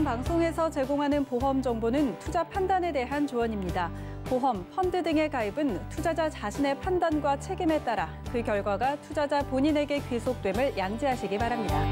본 방송에서 제공하는 보험 정보는 투자 판단에 대한 조언입니다. 보험, 펀드 등의 가입은 투자자 자신의 판단과 책임에 따라 그 결과가 투자자 본인에게 귀속됨을 양지하시기 바랍니다.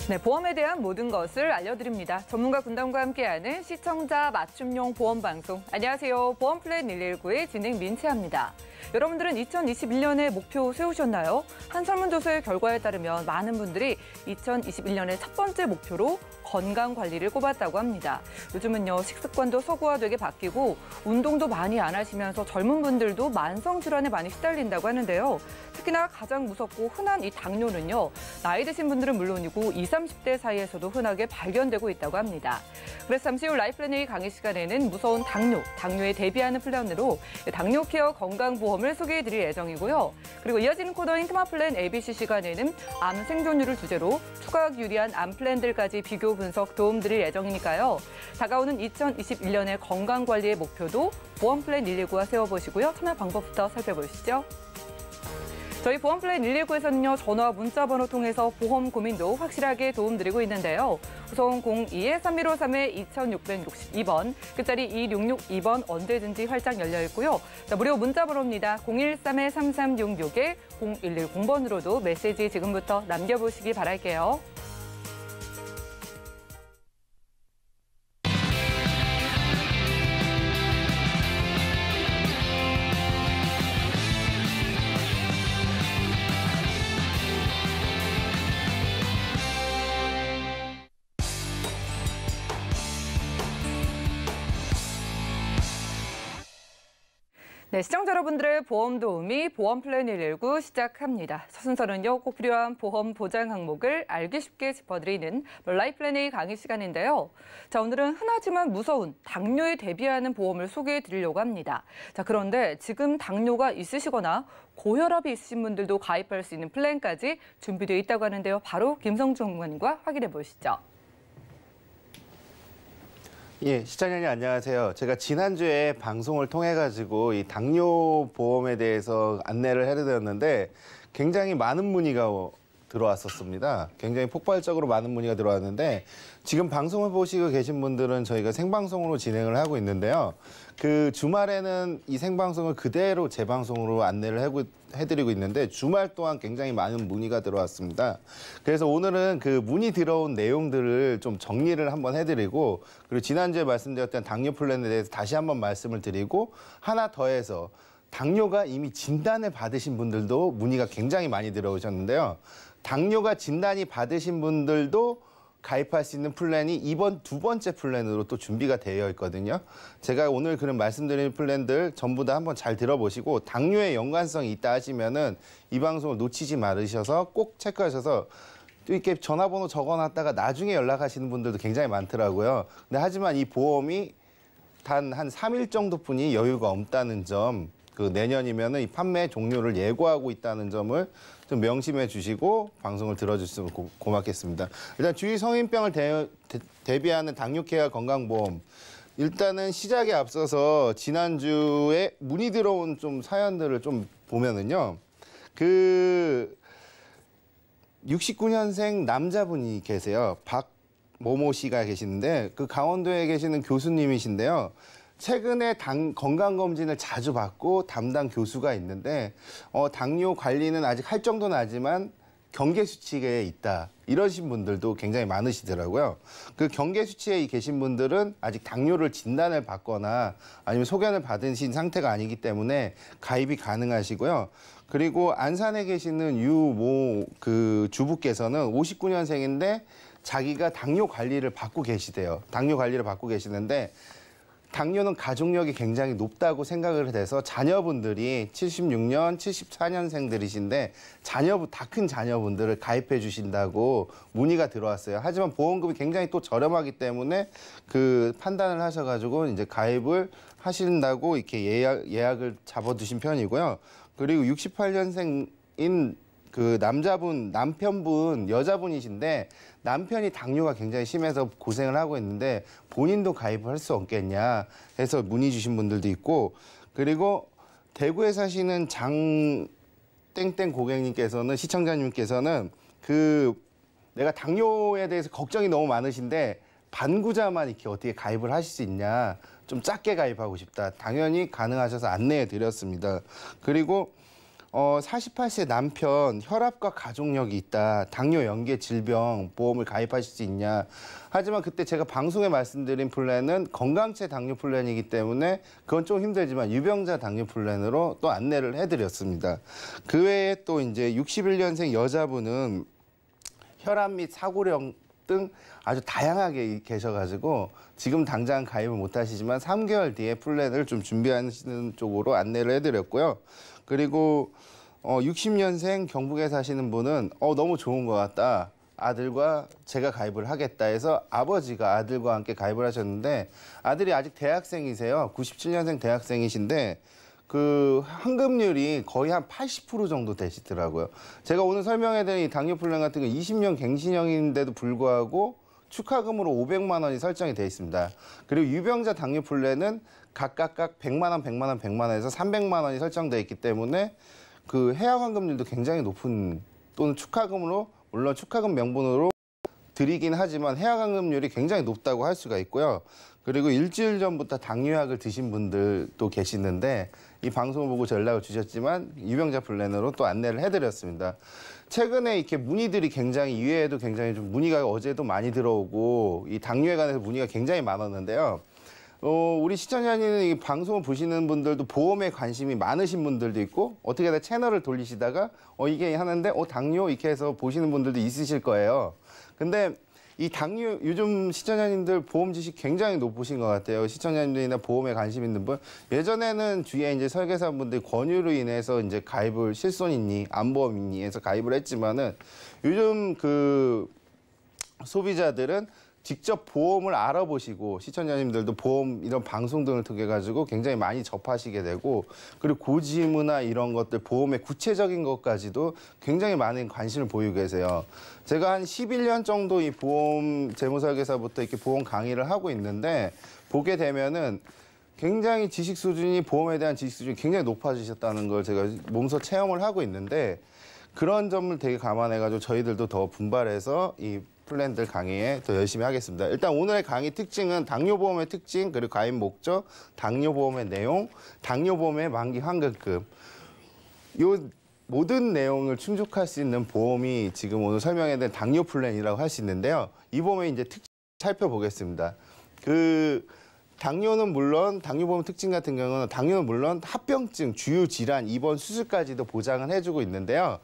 네, 보험에 대한 모든 것을 알려드립니다. 전문가 군단과 함께하는 시청자 맞춤용 보험 방송. 안녕하세요. 보험플랜 119의 진행 민채합니다. 여러분들은 2021년에 목표 세우셨나요? 한 설문조사의 결과에 따르면 많은 분들이 2021년의 첫 번째 목표로 건강 관리를 꼽았다고 합니다. 요즘은요, 식습관도 서구화되게 바뀌고 운동도 많이 안 하시면서 젊은 분들도 만성 질환에 많이 시달린다고 하는데요. 특히나 가장 무섭고 흔한 이 당뇨는요, 나이 드신 분들은 물론이고 20, 30대 사이에서도 흔하게 발견되고 있다고 합니다. 그래서 잠시 후 라이프플래너의 강의 시간에는 무서운 당뇨에 대비하는 플랜으로 당뇨 케어 건강보험을 소개해드릴 예정이고요. 그리고 이어지는 코너인 크마플랜 ABC 시간에는 암 생존율을 주제로 추가하기 유리한 암 플랜들까지 비교 분석 도움드릴 예정이니까요. 다가오는 2021년의 건강관리의 목표도 보험플랜 119와 세워보시고요. 참여 방법부터 살펴보시죠. 저희 보험플랜 119에서는요, 전화와 문자 번호 통해서 보험 고민도 확실하게 도움드리고 있는데요. 우선 02-3153-2662번, 끝자리 2662번 언제든지 활짝 열려 있고요. 자, 무료 문자 번호입니다. 013-3366-0110번으로도 메시지 지금부터 남겨보시기 바랄게요. 네, 시청자 여러분들의 보험 도우미 보험플랜 119 시작합니다. 첫 순서는요, 꼭 필요한 보험 보장 항목을 알기 쉽게 짚어드리는 라이프플래너의 강의 시간인데요. 자, 오늘은 흔하지만 무서운 당뇨에 대비하는 보험을 소개해드리려고 합니다. 자, 그런데 지금 당뇨가 있으시거나 고혈압이 있으신 분들도 가입할 수 있는 플랜까지 준비되어 있다고 하는데요. 바로 김성중 전문가님과 확인해 보시죠. 예, 시청자님 안녕하세요. 제가 지난주에 방송을 통해 가지고 이 당뇨 보험에 대해서 안내를 해드렸는데 굉장히 많은 문의가 들어왔었습니다. 굉장히 폭발적으로 많은 문의가 들어왔는데 지금 방송을 보시고 계신 분들은 저희가 생방송으로 진행을 하고 있는데요. 그 주말에는 이 생방송을 그대로 재방송으로 안내를 해드리고 있는데 주말 동안 굉장히 많은 문의가 들어왔습니다. 그래서 오늘은 그 문의 들어온 내용들을 좀 정리를 한번 해드리고 그리고 지난주에 말씀드렸던 당뇨 플랜에 대해서 다시 한번 말씀을 드리고 하나 더해서 당뇨가 이미 진단을 받으신 분들도 문의가 굉장히 많이 들어오셨는데요. 당뇨가 진단이 받으신 분들도 가입할 수 있는 플랜이 이번 두 번째 플랜으로 또 준비가 되어 있거든요. 제가 오늘 그런 말씀드린 플랜들 전부 다 한번 잘 들어보시고 당뇨에 연관성이 있다 하시면은 이 방송을 놓치지 말으셔서 꼭 체크하셔서 또 이렇게 전화번호 적어놨다가 나중에 연락하시는 분들도 굉장히 많더라고요. 근데 하지만 이 보험이 단 한 3일 정도뿐이 여유가 없다는 점, 그 내년이면은 이 판매 종료를 예고하고 있다는 점을 좀 명심해 주시고 방송을 들어주시면 고맙겠습니다. 일단 주위 성인병을 대비하는 당뇨 케어 건강보험. 일단은 시작에 앞서서 지난주에 문의 들어온 좀 사연들을 좀 보면은요. 그 69년생 남자분이 계세요. 박모모 씨가 계시는데 그 강원도에 계시는 교수님이신데요. 최근에 건강검진을 자주 받고 담당 교수가 있는데 당뇨 관리는 아직 할 정도는 하지만 경계 수치에 있다. 이러신 분들도 굉장히 많으시더라고요. 그 경계 수치에 계신 분들은 아직 당뇨를 진단을 받거나 아니면 소견을 받으신 상태가 아니기 때문에 가입이 가능하시고요. 그리고 안산에 계시는 유모 그 주부께서는 59년생인데 자기가 당뇨 관리를 받고 계시대요. 당뇨 관리를 받고 계시는데 당뇨는 가족력이 굉장히 높다고 생각을 해서 자녀분들이 76년, 74년생들이신데 다 큰 자녀분들을 가입해 주신다고 문의가 들어왔어요. 하지만 보험금이 굉장히 또 저렴하기 때문에 그 판단을 하셔가지고 이제 가입을 하신다고 이렇게 예약을 잡아두신 편이고요. 그리고 68년생인 그 남편분, 여자분이신데 남편이 당뇨가 굉장히 심해서 고생을 하고 있는데 본인도 가입을 할 수 없겠냐 해서 문의 주신 분들도 있고 그리고 대구에 사시는 땡땡 고객님께서는 시청자님께서는 내가 당뇨에 대해서 걱정이 너무 많으신데 반구자만 이렇게 어떻게 가입을 하실 수 있냐, 좀 작게 가입하고 싶다. 당연히 가능하셔서 안내해 드렸습니다. 그리고 48세 남편 혈압과 가족력이 있다. 당뇨 연계 질병 보험을 가입하실 수 있냐. 하지만 그때 제가 방송에 말씀드린 플랜은 건강체 당뇨 플랜이기 때문에 그건 좀 힘들지만 유병자 당뇨 플랜으로 또 안내를 해드렸습니다. 그 외에 또 이제 61년생 여자분은 혈압 및 사고령 등 아주 다양하게 계셔가지고 지금 당장 가입을 못 하시지만 3개월 뒤에 플랜을 좀 준비하시는 쪽으로 안내를 해드렸고요. 그리고 60년생 경북에 사시는 분은 너무 좋은 것 같다. 아들과 제가 가입을 하겠다 해서 아버지가 아들과 함께 가입을 하셨는데 아들이 아직 대학생이세요. 97년생 대학생이신데 그 환급률이 거의 한 80% 정도 되시더라고요. 제가 오늘 설명해드린 이 당뇨 플랜 같은 거 20년 갱신형인데도 불구하고 축하금으로 500만 원이 설정이 되어 있습니다. 그리고 유병자 당뇨 플랜은 각각 100만 원, 100만 원, 100만 원에서 300만 원이 설정되어 있기 때문에 그 해약 환급률도 굉장히 높은, 또는 축하금으로, 물론 축하금 명분으로 드리긴 하지만 해약 환급률이 굉장히 높다고 할 수가 있고요. 그리고 일주일 전부터 당뇨약을 드신 분들도 계시는데 이 방송을 보고 연락을 주셨지만 유병자 플랜으로 또 안내를 해드렸습니다. 최근에 이렇게 문의들이 굉장히, 이외에도 굉장히 좀 문의가 어제도 많이 들어오고 이 당뇨에 관해서 문의가 굉장히 많았는데요. 우리 시청자님은 이 방송을 보시는 분들도 보험에 관심이 많으신 분들도 있고 어떻게 하다 채널을 돌리시다가 이게 하는데 당뇨 이렇게 해서 보시는 분들도 있으실 거예요. 근데 이 당뇨, 요즘 시청자님들 보험 지식 굉장히 높으신 것 같아요. 시청자님들이나 보험에 관심 있는 분. 예전에는 주위에 이제 설계사분들이 권유로 인해서 이제 가입을 실손 있니, 암보험 있니 해서 가입을 했지만은 요즘 그 소비자들은 직접 보험을 알아보시고 시청자님들도 보험 이런 방송 등을 통해 가지고 굉장히 많이 접하시게 되고 그리고 고지문화 이런 것들 보험의 구체적인 것까지도 굉장히 많은 관심을 보이고 계세요. 제가 한 11년 정도 이 보험 재무설계사부터 이렇게 보험 강의를 하고 있는데 보게 되면은 굉장히 지식 수준이, 보험에 대한 지식 수준이 굉장히 높아지셨다는 걸 제가 몸소 체험을 하고 있는데 그런 점을 되게 감안해 가지고 저희들도 더 분발해서 이 플랜들 강의에 더 열심히 하겠습니다. 일단 오늘의 강의 특징은 당뇨보험의 특징, 그리고 가입 목적, 당뇨보험의 내용, 당뇨보험의 만기 환급금. 요 모든 내용을 충족할 수 있는 보험이 지금 오늘 설명해 드린 당뇨 플랜이라고 할 수 있는데요. 이 보험의 이제 특징 살펴보겠습니다. 당뇨는 물론, 당뇨보험 특징 같은 경우는 당뇨는 물론 합병증, 주요 질환, 입원 수술까지도 보장을 해주고 있는데요.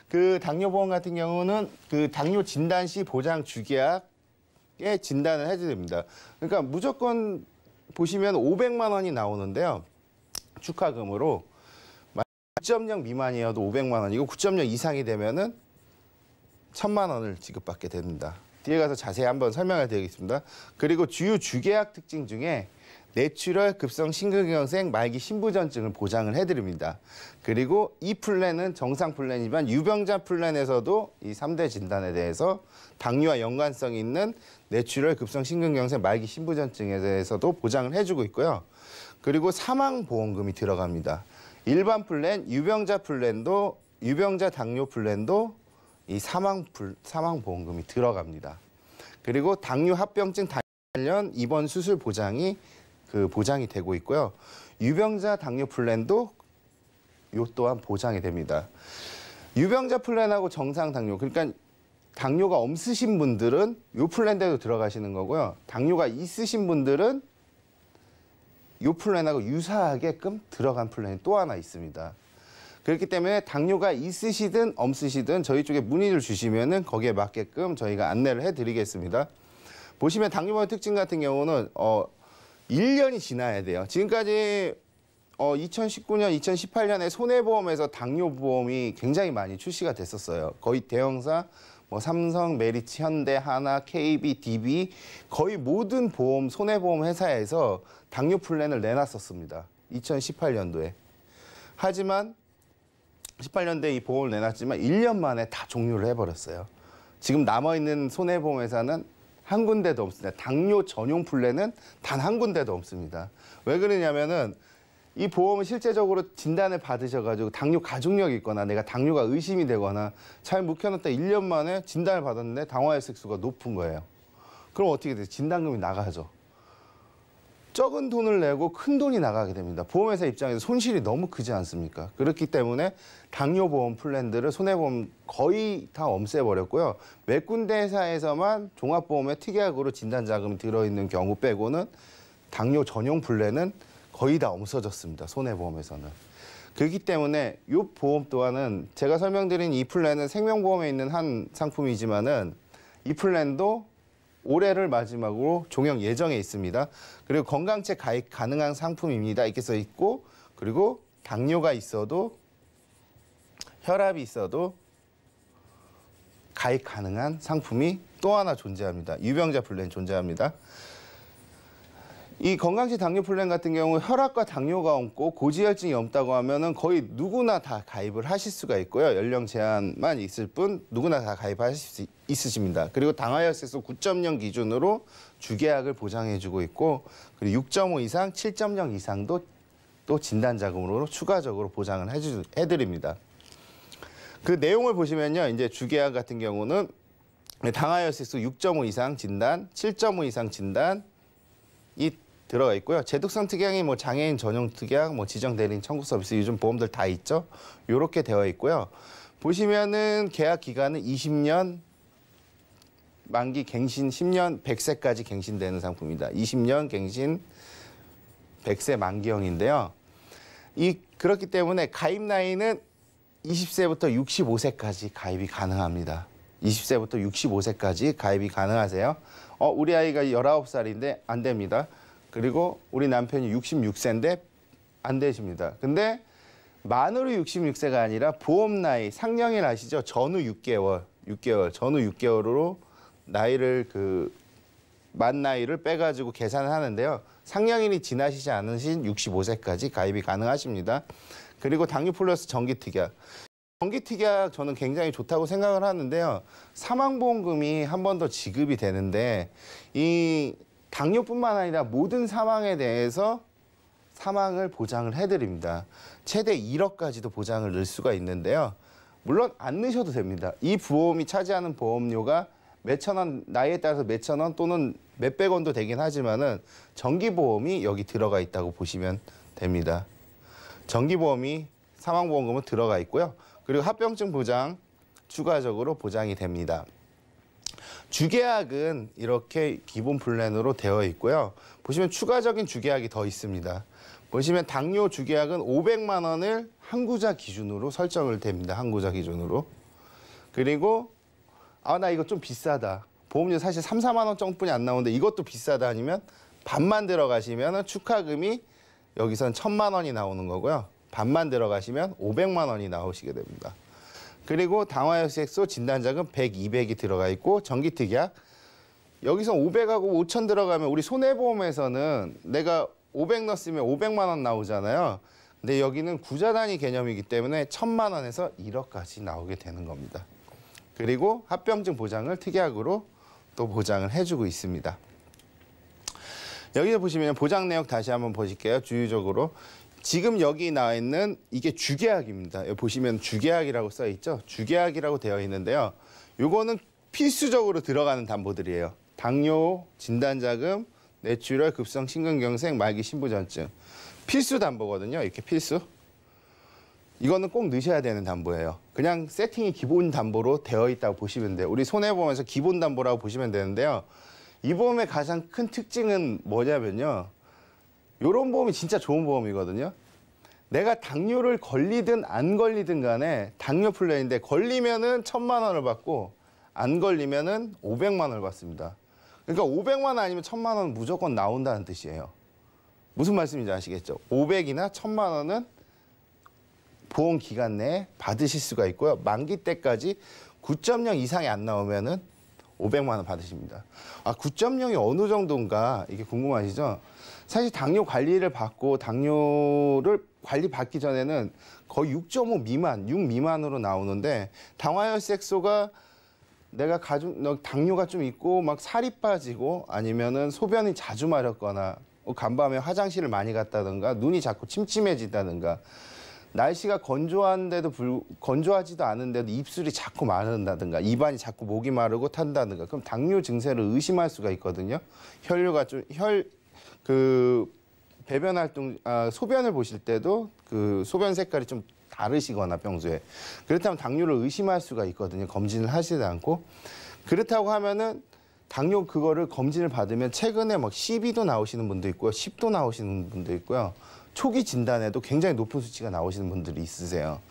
그 당뇨보험 같은 경우는 그 당뇨 진단 시 보장 주계약에 진단을 해드립니다. 그러니까 무조건 보시면 500만 원이 나오는데요. 축하금으로 9.0 미만이어도 500만 원이고 9.0 이상이 되면은 1,000만 원을 지급받게 됩니다. 뒤에 가서 자세히 한번 설명해 드리겠습니다. 그리고 주요 주계약 특징 중에 뇌출혈 급성 심근경색 말기 신부전증을 보장을 해드립니다. 그리고 이 플랜은 정상 플랜이지만 유병자 플랜에서도 이 3대 진단에 대해서 당뇨와 연관성이 있는 뇌출혈 급성 심근경색 말기 신부전증에 대해서도 보장을 해주고 있고요. 그리고 사망보험금이 들어갑니다. 일반 플랜, 유병자 플랜도, 유병자 당뇨 플랜도 이 사망보험금이 들어갑니다. 그리고 당뇨 합병증 관련 입원 수술 보장이 보장이 되고 있고요. 유병자 당뇨 플랜도 요 또한 보장이 됩니다. 유병자 플랜하고 정상 당뇨, 그러니까 당뇨가 없으신 분들은 요 플랜대로 들어가시는 거고요. 당뇨가 있으신 분들은 요 플랜하고 유사하게끔 들어간 플랜이 또 하나 있습니다. 그렇기 때문에 당뇨가 있으시든 없으시든 저희 쪽에 문의를 주시면은 거기에 맞게끔 저희가 안내를 해드리겠습니다. 보시면 당뇨보험 특징 같은 경우는 1년이 지나야 돼요. 지금까지 2019년, 2018년에 손해보험에서 당뇨보험이 굉장히 많이 출시가 됐었어요. 거의 대형사, 삼성, 메리츠, 현대, 하나, KB, DB 거의 모든 보험, 손해보험 회사에서 당뇨 플랜을 내놨었습니다. 2018년도에. 하지만 18년도에 이 보험을 내놨지만 1년 만에 다 종료를 해버렸어요. 지금 남아있는 손해보험 회사는 한 군데도 없습니다. 당뇨 전용 플랜은 단 한 군데도 없습니다. 왜 그러냐면은 이 보험을 실제적으로 진단을 받으셔가지고 당뇨 가족력이 있거나 내가 당뇨가 의심이 되거나 잘 묵혀놨다 1년 만에 진단을 받았는데 당화혈색소가 높은 거예요. 그럼 어떻게 돼요? 진단금이 나가죠. 적은 돈을 내고 큰 돈이 나가게 됩니다. 보험회사 입장에서 손실이 너무 크지 않습니까? 그렇기 때문에 당뇨보험 플랜들을 손해보험 거의 다 없애버렸고요. 몇 군데 회사에서만 종합보험에 특약으로 진단자금이 들어있는 경우 빼고는 당뇨 전용 플랜은 거의 다 없어졌습니다. 손해보험에서는. 그렇기 때문에 이 보험 또한은 제가 설명드린 이 플랜은 생명보험에 있는 한 상품이지만은 이 플랜도 올해를 마지막으로 종영 예정에 있습니다. 그리고 건강책 가입 가능한 상품입니다. 이렇게 써 있고, 그리고 당뇨가 있어도 혈압이 있어도 가입 가능한 상품이 또 하나 존재합니다. 유병자 플랜 존재합니다. 이 건강식 당뇨 플랜 같은 경우 혈압과 당뇨가 없고 고지혈증이 없다고 하면은 거의 누구나 다 가입을 하실 수가 있고요. 연령 제한만 있을 뿐 누구나 다 가입하실 수 있으십니다. 그리고 당화혈색소 9.0 기준으로 주계약을 보장해주고 있고, 그리고 6.5 이상, 7.0 이상도 또 진단자금으로 추가적으로 보장을 해드립니다. 그 내용을 보시면요, 이제 주계약 같은 경우는 당화혈색소 6.5 이상 진단, 7.5 이상 진단이 들어가 있고요. 제독성 특약이 뭐 장애인 전용 특약, 뭐 지정 대리인 청구 서비스 요즘 보험들 다 있죠. 이렇게 되어 있고요. 보시면은 계약 기간은 20년, 만기 갱신 10년, 100세까지 갱신되는 상품입니다. 20년 갱신 100세 만기형인데요. 그렇기 때문에 가입 나이는 20세부터 65세까지 가입이 가능합니다. 20세부터 65세까지 가입이 가능하세요. 우리 아이가 19살인데 안 됩니다. 그리고 우리 남편이 66세인데 안 되십니다. 근데 만으로 66세가 아니라 보험 나이, 상령일 아시죠? 전후 6개월, 전후 6개월으로 나이를 만 나이를 빼가지고 계산을 하는데요. 상령일이 지나시지 않으신 65세까지 가입이 가능하십니다. 그리고 당뇨 플러스 정기특약. 정기특약 저는 굉장히 좋다고 생각을 하는데요. 사망보험금이 한 번 더 지급이 되는데 이 당뇨뿐만 아니라 모든 사망에 대해서 사망을 보장을 해드립니다. 최대 1억까지도 보장을 넣을 수가 있는데요. 물론 안 넣으셔도 됩니다. 이 보험이 차지하는 보험료가 몇천 원, 나이에 따라서 몇천 원 또는 몇백 원도 되긴 하지만은 정기보험이 여기 들어가 있다고 보시면 됩니다. 정기보험이 사망보험금은 들어가 있고요. 그리고 합병증 보장 추가적으로 보장이 됩니다. 주계약은 이렇게 기본 플랜으로 되어 있고요. 보시면 추가적인 주계약이 더 있습니다. 보시면 당뇨 주계약은 500만 원을 한 구자 기준으로 설정을 됩니다. 한 구자 기준으로. 그리고 나 이거 좀 비싸다. 보험료 사실 3, 4만 원 정도뿐이 안 나오는데 이것도 비싸다 아니면 반만 들어가시면 축하금이 여기선 1,000만 원이 나오는 거고요. 반만 들어가시면 500만 원이 나오시게 됩니다. 그리고 당화혈색소 진단자금 100, 200이 들어가 있고 정기특약 여기서 500하고 5,000 들어가면 우리 손해보험에서는 내가 500 넣었으면 500만 원 나오잖아요. 근데 여기는 구자 단위 개념이기 때문에 1,000만 원에서 1억까지 나오게 되는 겁니다. 그리고 합병증 보장을 특약으로 또 보장을 해주고 있습니다. 여기서 보시면 보장 내역 다시 한번 보실게요. 주의적으로. 지금 여기 나와 있는 이게 주계약입니다. 여기 보시면 주계약이라고 써 있죠. 주계약이라고 되어 있는데요. 요거는 필수적으로 들어가는 담보들이에요. 당뇨, 진단자금, 뇌출혈, 급성 심근경색, 말기 신부전증. 필수 담보거든요. 이렇게 필수. 이거는 꼭 넣으셔야 되는 담보예요. 그냥 세팅이 기본 담보로 되어 있다고 보시면 돼요. 우리 손해보험에서 기본 담보라고 보시면 되는데요. 이 보험의 가장 큰 특징은 뭐냐면요. 이런 보험이 진짜 좋은 보험이거든요. 내가 당뇨를 걸리든 안 걸리든 간에 당뇨 플랜인데 걸리면은 1,000만 원을 받고 안 걸리면은 500만 원을 받습니다. 그러니까 500만 원 아니면 1,000만 원은 무조건 나온다는 뜻이에요. 무슨 말씀인지 아시겠죠? 500이나 1,000만 원은 보험 기간 내에 받으실 수가 있고요. 만기 때까지 9.0 이상이 안 나오면은 500만 원 받으십니다. 9.0이 어느 정도인가 이게 궁금하시죠? 사실 당뇨 관리를 받고 당뇨를 관리받기 전에는 거의 6.5 미만, 6 미만으로 나오는데 당화혈색소가 내가 당뇨가 좀 있고 막 살이 빠지고 아니면은 소변이 자주 마렵거나 간밤에 화장실을 많이 갔다든가 눈이 자꾸 침침해진다든가 날씨가 건조하지도 않은데도 입술이 자꾸 마른다든가 입안이 자꾸 목이 마르고 탄다든가 그럼 당뇨 증세를 의심할 수가 있거든요. 혈류가 좀 배변 활동 소변을 보실 때도 그 소변 색깔이 좀 다르시거나 평소에 그렇다면 당뇨를 의심할 수가 있거든요. 검진을 하시지 않고 그렇다고 하면은 당뇨 그거를 검진을 받으면 최근에 막 12도 나오시는 분도 있고요. 10도 나오시는 분도 있고요. 초기 진단에도 굉장히 높은 수치가 나오시는 분들이 있으세요.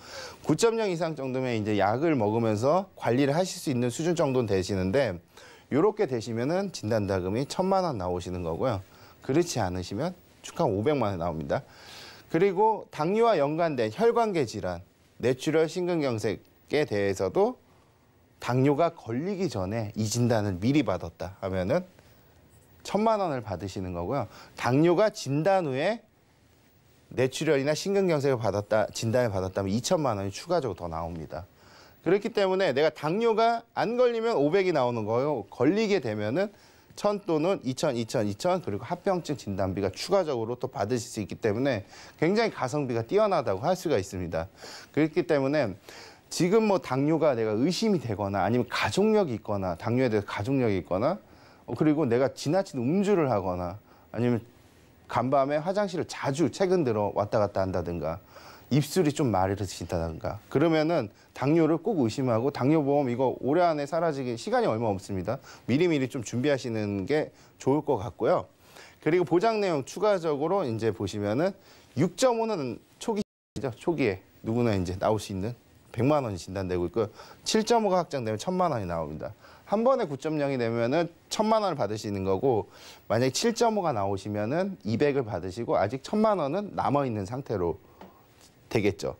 9.0 이상 정도면 이제 약을 먹으면서 관리를 하실 수 있는 수준 정도는 되시는데 이렇게 되시면은 진단자금이 1,000만 원 나오시는 거고요. 그렇지 않으시면 축하금 500만 원 나옵니다. 그리고 당뇨와 연관된 혈관계 질환, 뇌출혈 심근경색에 대해서도 당뇨가 걸리기 전에 이 진단을 미리 받았다 하면은 1,000만 원을 받으시는 거고요. 당뇨가 진단 후에 뇌출혈이나 심근경색을 진단을 받았다면 2,000만 원이 추가적으로 더 나옵니다. 그렇기 때문에 내가 당뇨가 안 걸리면 500이 나오는 거예요. 걸리게 되면은 1,000 또는 2,000, 2,000, 2,000 그리고 합병증 진단비가 추가적으로 또 받으실 수 있기 때문에 굉장히 가성비가 뛰어나다고 할 수가 있습니다. 그렇기 때문에 지금 뭐 당뇨가 내가 의심이 되거나 아니면 가족력이 있거나 당뇨에 대해서 가족력이 있거나 그리고 내가 지나친 음주를 하거나 아니면 간밤에 화장실을 자주 최근 들어 왔다 갔다 한다든가 입술이 좀 마르시다든가 그러면은 당뇨를 꼭 의심하고 당뇨보험 이거 올해 안에 사라지기 시간이 얼마 없습니다. 미리미리 좀 준비하시는 게 좋을 것 같고요. 그리고 보장 내용 추가적으로 이제 보시면은 6.5는 초기죠. 초기에 누구나 이제 나올 수 있는 100만 원이 진단되고 있고 7.5가 확정되면 1,000만 원이 나옵니다. 한 번에 9.0이 되면은 1,000만 원을 받으시는 거고 만약에 7.5가 나오시면은 200을 받으시고 아직 1,000만 원은 남아 있는 상태로 되겠죠.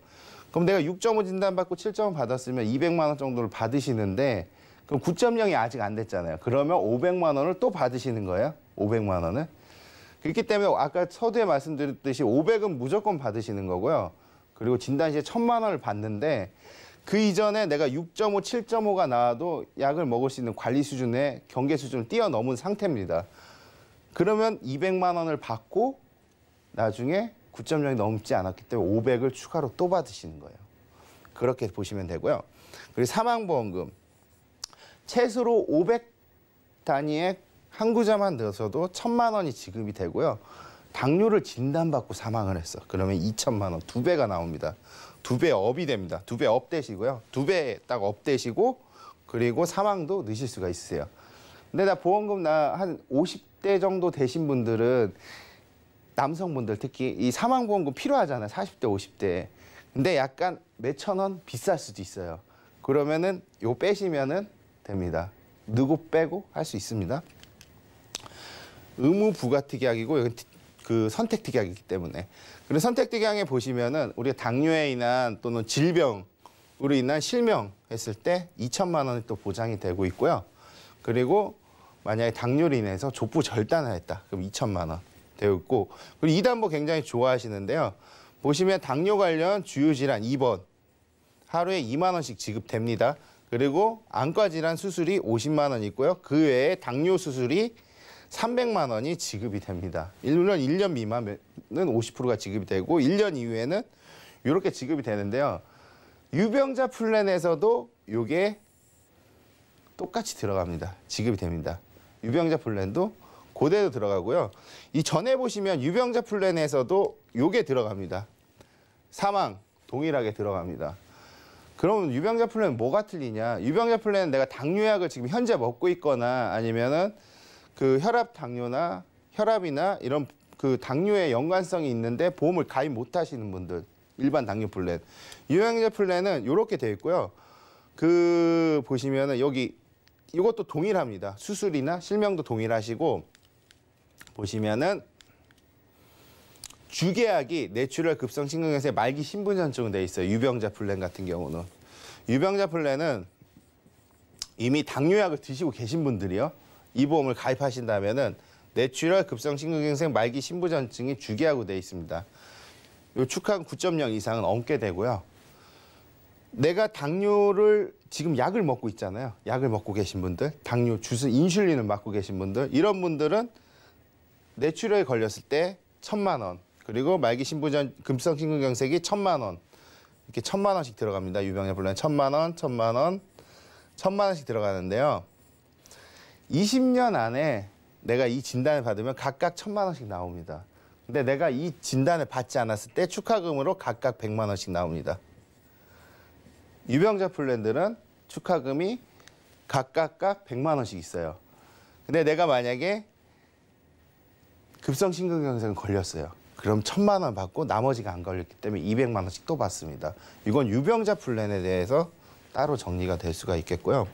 그럼 내가 6.5 진단 받고 7.5 받았으면 200만 원 정도를 받으시는데 그럼 9.0이 아직 안 됐잖아요. 그러면 500만 원을 또 받으시는 거예요. 500만 원을. 그렇기 때문에 아까 서두에 말씀드렸듯이 500은 무조건 받으시는 거고요. 그리고 진단 시에 1,000만 원을 받는데 그 이전에 내가 6.5, 7.5가 나와도 약을 먹을 수 있는 관리 수준의 경계 수준을 뛰어넘은 상태입니다. 그러면 200만 원을 받고 나중에 9.0이 넘지 않았기 때문에 500을 추가로 또 받으시는 거예요. 그렇게 보시면 되고요. 그리고 사망보험금. 최소로 500 단위의 항구자만 넣어서도 1,000만 원이 지급이 되고요. 당뇨를 진단받고 사망을 했어. 그러면 2,000만 원, 2배가 나옵니다. 2배 업이 됩니다. 2배 업되시고요. 2배 딱 업되시고 그리고 사망도 넣으실 수가 있으세요. 근데 나 보험금 한 50대 정도 되신 분들은 남성분들 특히 이 사망보험금 필요하잖아요. 40대, 50대. 근데 약간 몇천 원 비쌀 수도 있어요. 그러면은 요 빼시면은 됩니다. 넣고 빼고 할 수 있습니다. 의무 부가특약이고 여기 그 선택특약이기 때문에. 그리고 선택특약에 보시면은 우리가 당뇨에 인한 또는 질병으로 인한 실명했을 때 2,000만 원이 또 보장이 되고 있고요. 그리고 만약에 당뇨로 인해서 족부 절단을 했다. 그럼 2,000만 원 되어 있고 그리고 이단보 굉장히 좋아하시는데요. 보시면 당뇨 관련 주요 질환 2번 하루에 2만 원씩 지급됩니다. 그리고 안과 질환 수술이 50만 원 있고요. 그 외에 당뇨 수술이 300만 원이 지급이 됩니다. 물론 1년 미만은 50%가 지급이 되고 1년 이후에는 이렇게 지급이 되는데요. 유병자 플랜에서도 이게 똑같이 들어갑니다. 지급이 됩니다. 유병자 플랜도 그대로 들어가고요. 이 전에 보시면 유병자 플랜에서도 이게 들어갑니다. 사망 동일하게 들어갑니다. 그럼 유병자 플랜은 뭐가 틀리냐? 유병자 플랜은 내가 당뇨약을 지금 현재 먹고 있거나 아니면은 그 혈압 당뇨나 혈압이나 이런 그 당뇨에 연관성이 있는데 보험을 가입 못 하시는 분들 일반 당뇨 플랜. 유병자 플랜은 이렇게 되어 있고요. 그 보시면은 여기 이것도 동일합니다. 수술이나 실명도 동일하시고 보시면은 주계약이 뇌출혈 급성 심근경색 말기 신분전증은 돼 있어요. 유병자 플랜 같은 경우는. 유병자 플랜은 이미 당뇨약을 드시고 계신 분들이요. 이 보험을 가입하신다면은 뇌출혈 급성 심근경색 말기 신분전증이 주계약으로 돼 있습니다. 요 축하금 9.0 이상은 얹게 되고요. 내가 당뇨를 지금 약을 먹고 있잖아요. 약을 먹고 계신 분들, 당뇨 주스 인슐린을 맞고 계신 분들, 이런 분들은 뇌출혈에 걸렸을 때 1,000만 원, 그리고 말기 신부전 급성 심근경색이 1,000만 원, 이렇게 1,000만 원씩 들어갑니다. 유병자 불란 1,000만 원, 1,000만 원, 1,000만 원씩 들어가는데요. 20년 안에 내가 이 진단을 받으면 각각 1,000만 원씩 나옵니다. 근데 내가 이 진단을 받지 않았을 때 축하금으로 각각 100만 원씩 나옵니다. 유병자 플랜들은 축하금이 각각 100만 원씩 있어요. 근데 내가 만약에 급성 심근경색을 걸렸어요. 그럼 1,000만 원 받고 나머지가 안 걸렸기 때문에 200만 원씩 또 받습니다. 이건 유병자 플랜에 대해서 따로 정리가 될 수가 있겠고요.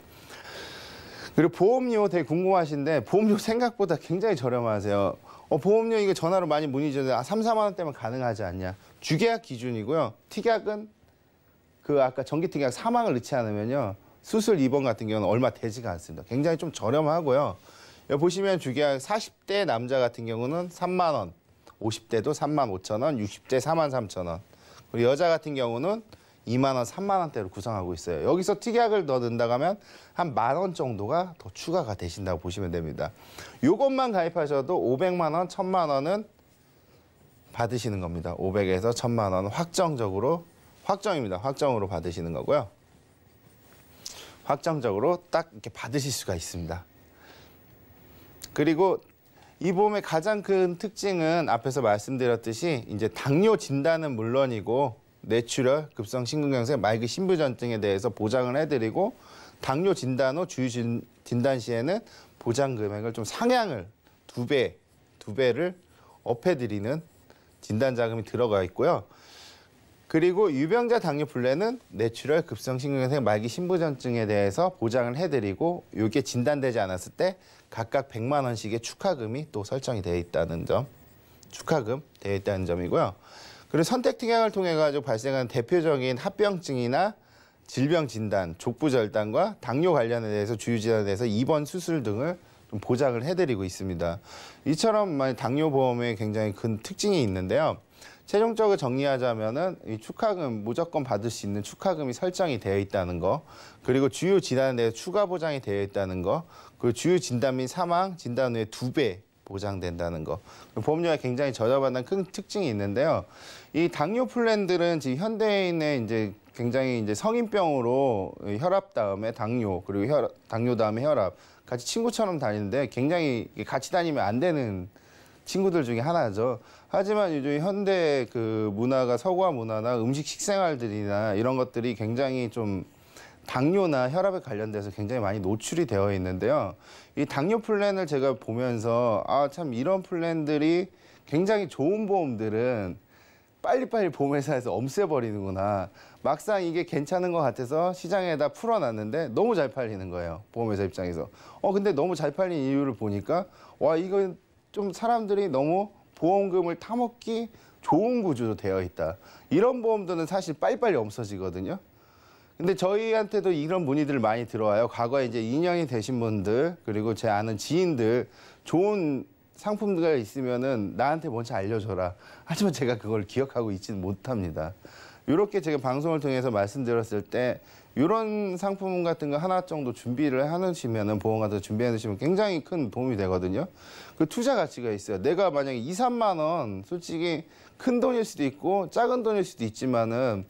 그리고 보험료 되게 궁금하신데 보험료 생각보다 굉장히 저렴하세요. 보험료 이거 전화로 많이 문의 주는데 3, 4만 원대면 가능하지 않냐. 주계약 기준이고요. 특약은 그 아까 정기특약 사망을 넣지 않으면요. 수술 입원 같은 경우는 얼마 되지가 않습니다. 굉장히 좀 저렴하고요. 여기 보시면 주계약 40대 남자 같은 경우는 3만 원, 50대도 3만 5천 원, 60대 4만 3천 원. 그리고 여자 같은 경우는 2만 원, 3만 원대로 구성하고 있어요. 여기서 특약을 더 넣는다고 하면 한 1만 원 정도가 더 추가가 되신다고 보시면 됩니다. 요것만 가입하셔도 500만 원, 1,000만 원은 받으시는 겁니다. 500에서 1,000만 원 확정입니다. 확정으로 받으시는 거고요. 확정적으로 딱 이렇게 받으실 수가 있습니다. 그리고 이 보험의 가장 큰 특징은 앞에서 말씀드렸듯이 이제 당뇨 진단은 물론이고 뇌출혈, 급성 심근경색, 말기 신부전증에 대해서 보장을 해드리고 당뇨 진단 후 주유 진단 시에는 보장 금액을 좀 상향을 두 배를 업해드리는 진단 자금이 들어가 있고요. 그리고 유병자 당뇨 플랜은 뇌출혈, 급성 심근경색, 말기 신부전증에 대해서 보장을 해드리고 이게 진단되지 않았을 때 각각 100만 원씩의 축하금이 또 설정이 되어 있다는 점, 축하금 되어 있다는 점이고요. 그리고 선택 특약을 통해 가지고 발생하는 대표적인 합병증이나 질병 진단, 족부 절단과 당뇨 관련에 대해서 주유 진단에 대해서 입원 수술 등을 좀 보장을 해드리고 있습니다. 이처럼 당뇨 보험에 굉장히 큰 특징이 있는데요. 최종적으로 정리하자면은 이 축하금 무조건 받을 수 있는 축하금이 설정이 되어 있다는 거, 그리고 주요 진단에 대해서 추가 보장이 되어 있다는 거, 그리고 주요 진단 및 사망 진단 후에 2배 보장된다는 거. 보험료가 굉장히 저렴하다는 큰 특징이 있는데요. 이 당뇨 플랜들은 지금 현대인의 이제 굉장히 이제 성인병으로 혈압 다음에 당뇨, 그리고 당뇨 다음에 혈압 같이 친구처럼 다니는데 굉장히 같이 다니면 안 되는 친구들 중에 하나죠. 하지만 요즘 현대 그 문화가 서구화 문화나 음식 식생활들이나 이런 것들이 굉장히 좀 당뇨나 혈압에 관련돼서 굉장히 많이 노출이 되어 있는데요. 이 당뇨 플랜을 제가 보면서 참 이런 플랜들이 굉장히 좋은 보험들은 빨리빨리 보험회사에서 없애버리는구나. 막상 이게 괜찮은 것 같아서 시장에다 풀어놨는데 너무 잘 팔리는 거예요. 보험회사 입장에서. 근데 너무 잘 팔린 이유를 보니까 이거 좀 사람들이 너무 보험금을 타먹기 좋은 구조로 되어 있다. 이런 보험들은 사실 빨리빨리 없어지거든요. 근데 저희한테도 이런 문의들 많이 들어와요. 과거에 이제 2년이 되신 분들, 그리고 제 아는 지인들 좋은 상품들 있으면은 나한테 먼저 알려줘라. 하지만 제가 그걸 기억하고 있지는 못합니다. 이렇게 제가 방송을 통해서 말씀드렸을 때 이런 상품 같은 거 하나 정도 준비를 해놓으시면은 보험 같은 거 준비해 놓으시면 굉장히 큰 도움이 되거든요. 그 투자 가치가 있어요. 내가 만약에 2, 3만 원 솔직히 큰 돈일 수도 있고 작은 돈일 수도 있지만은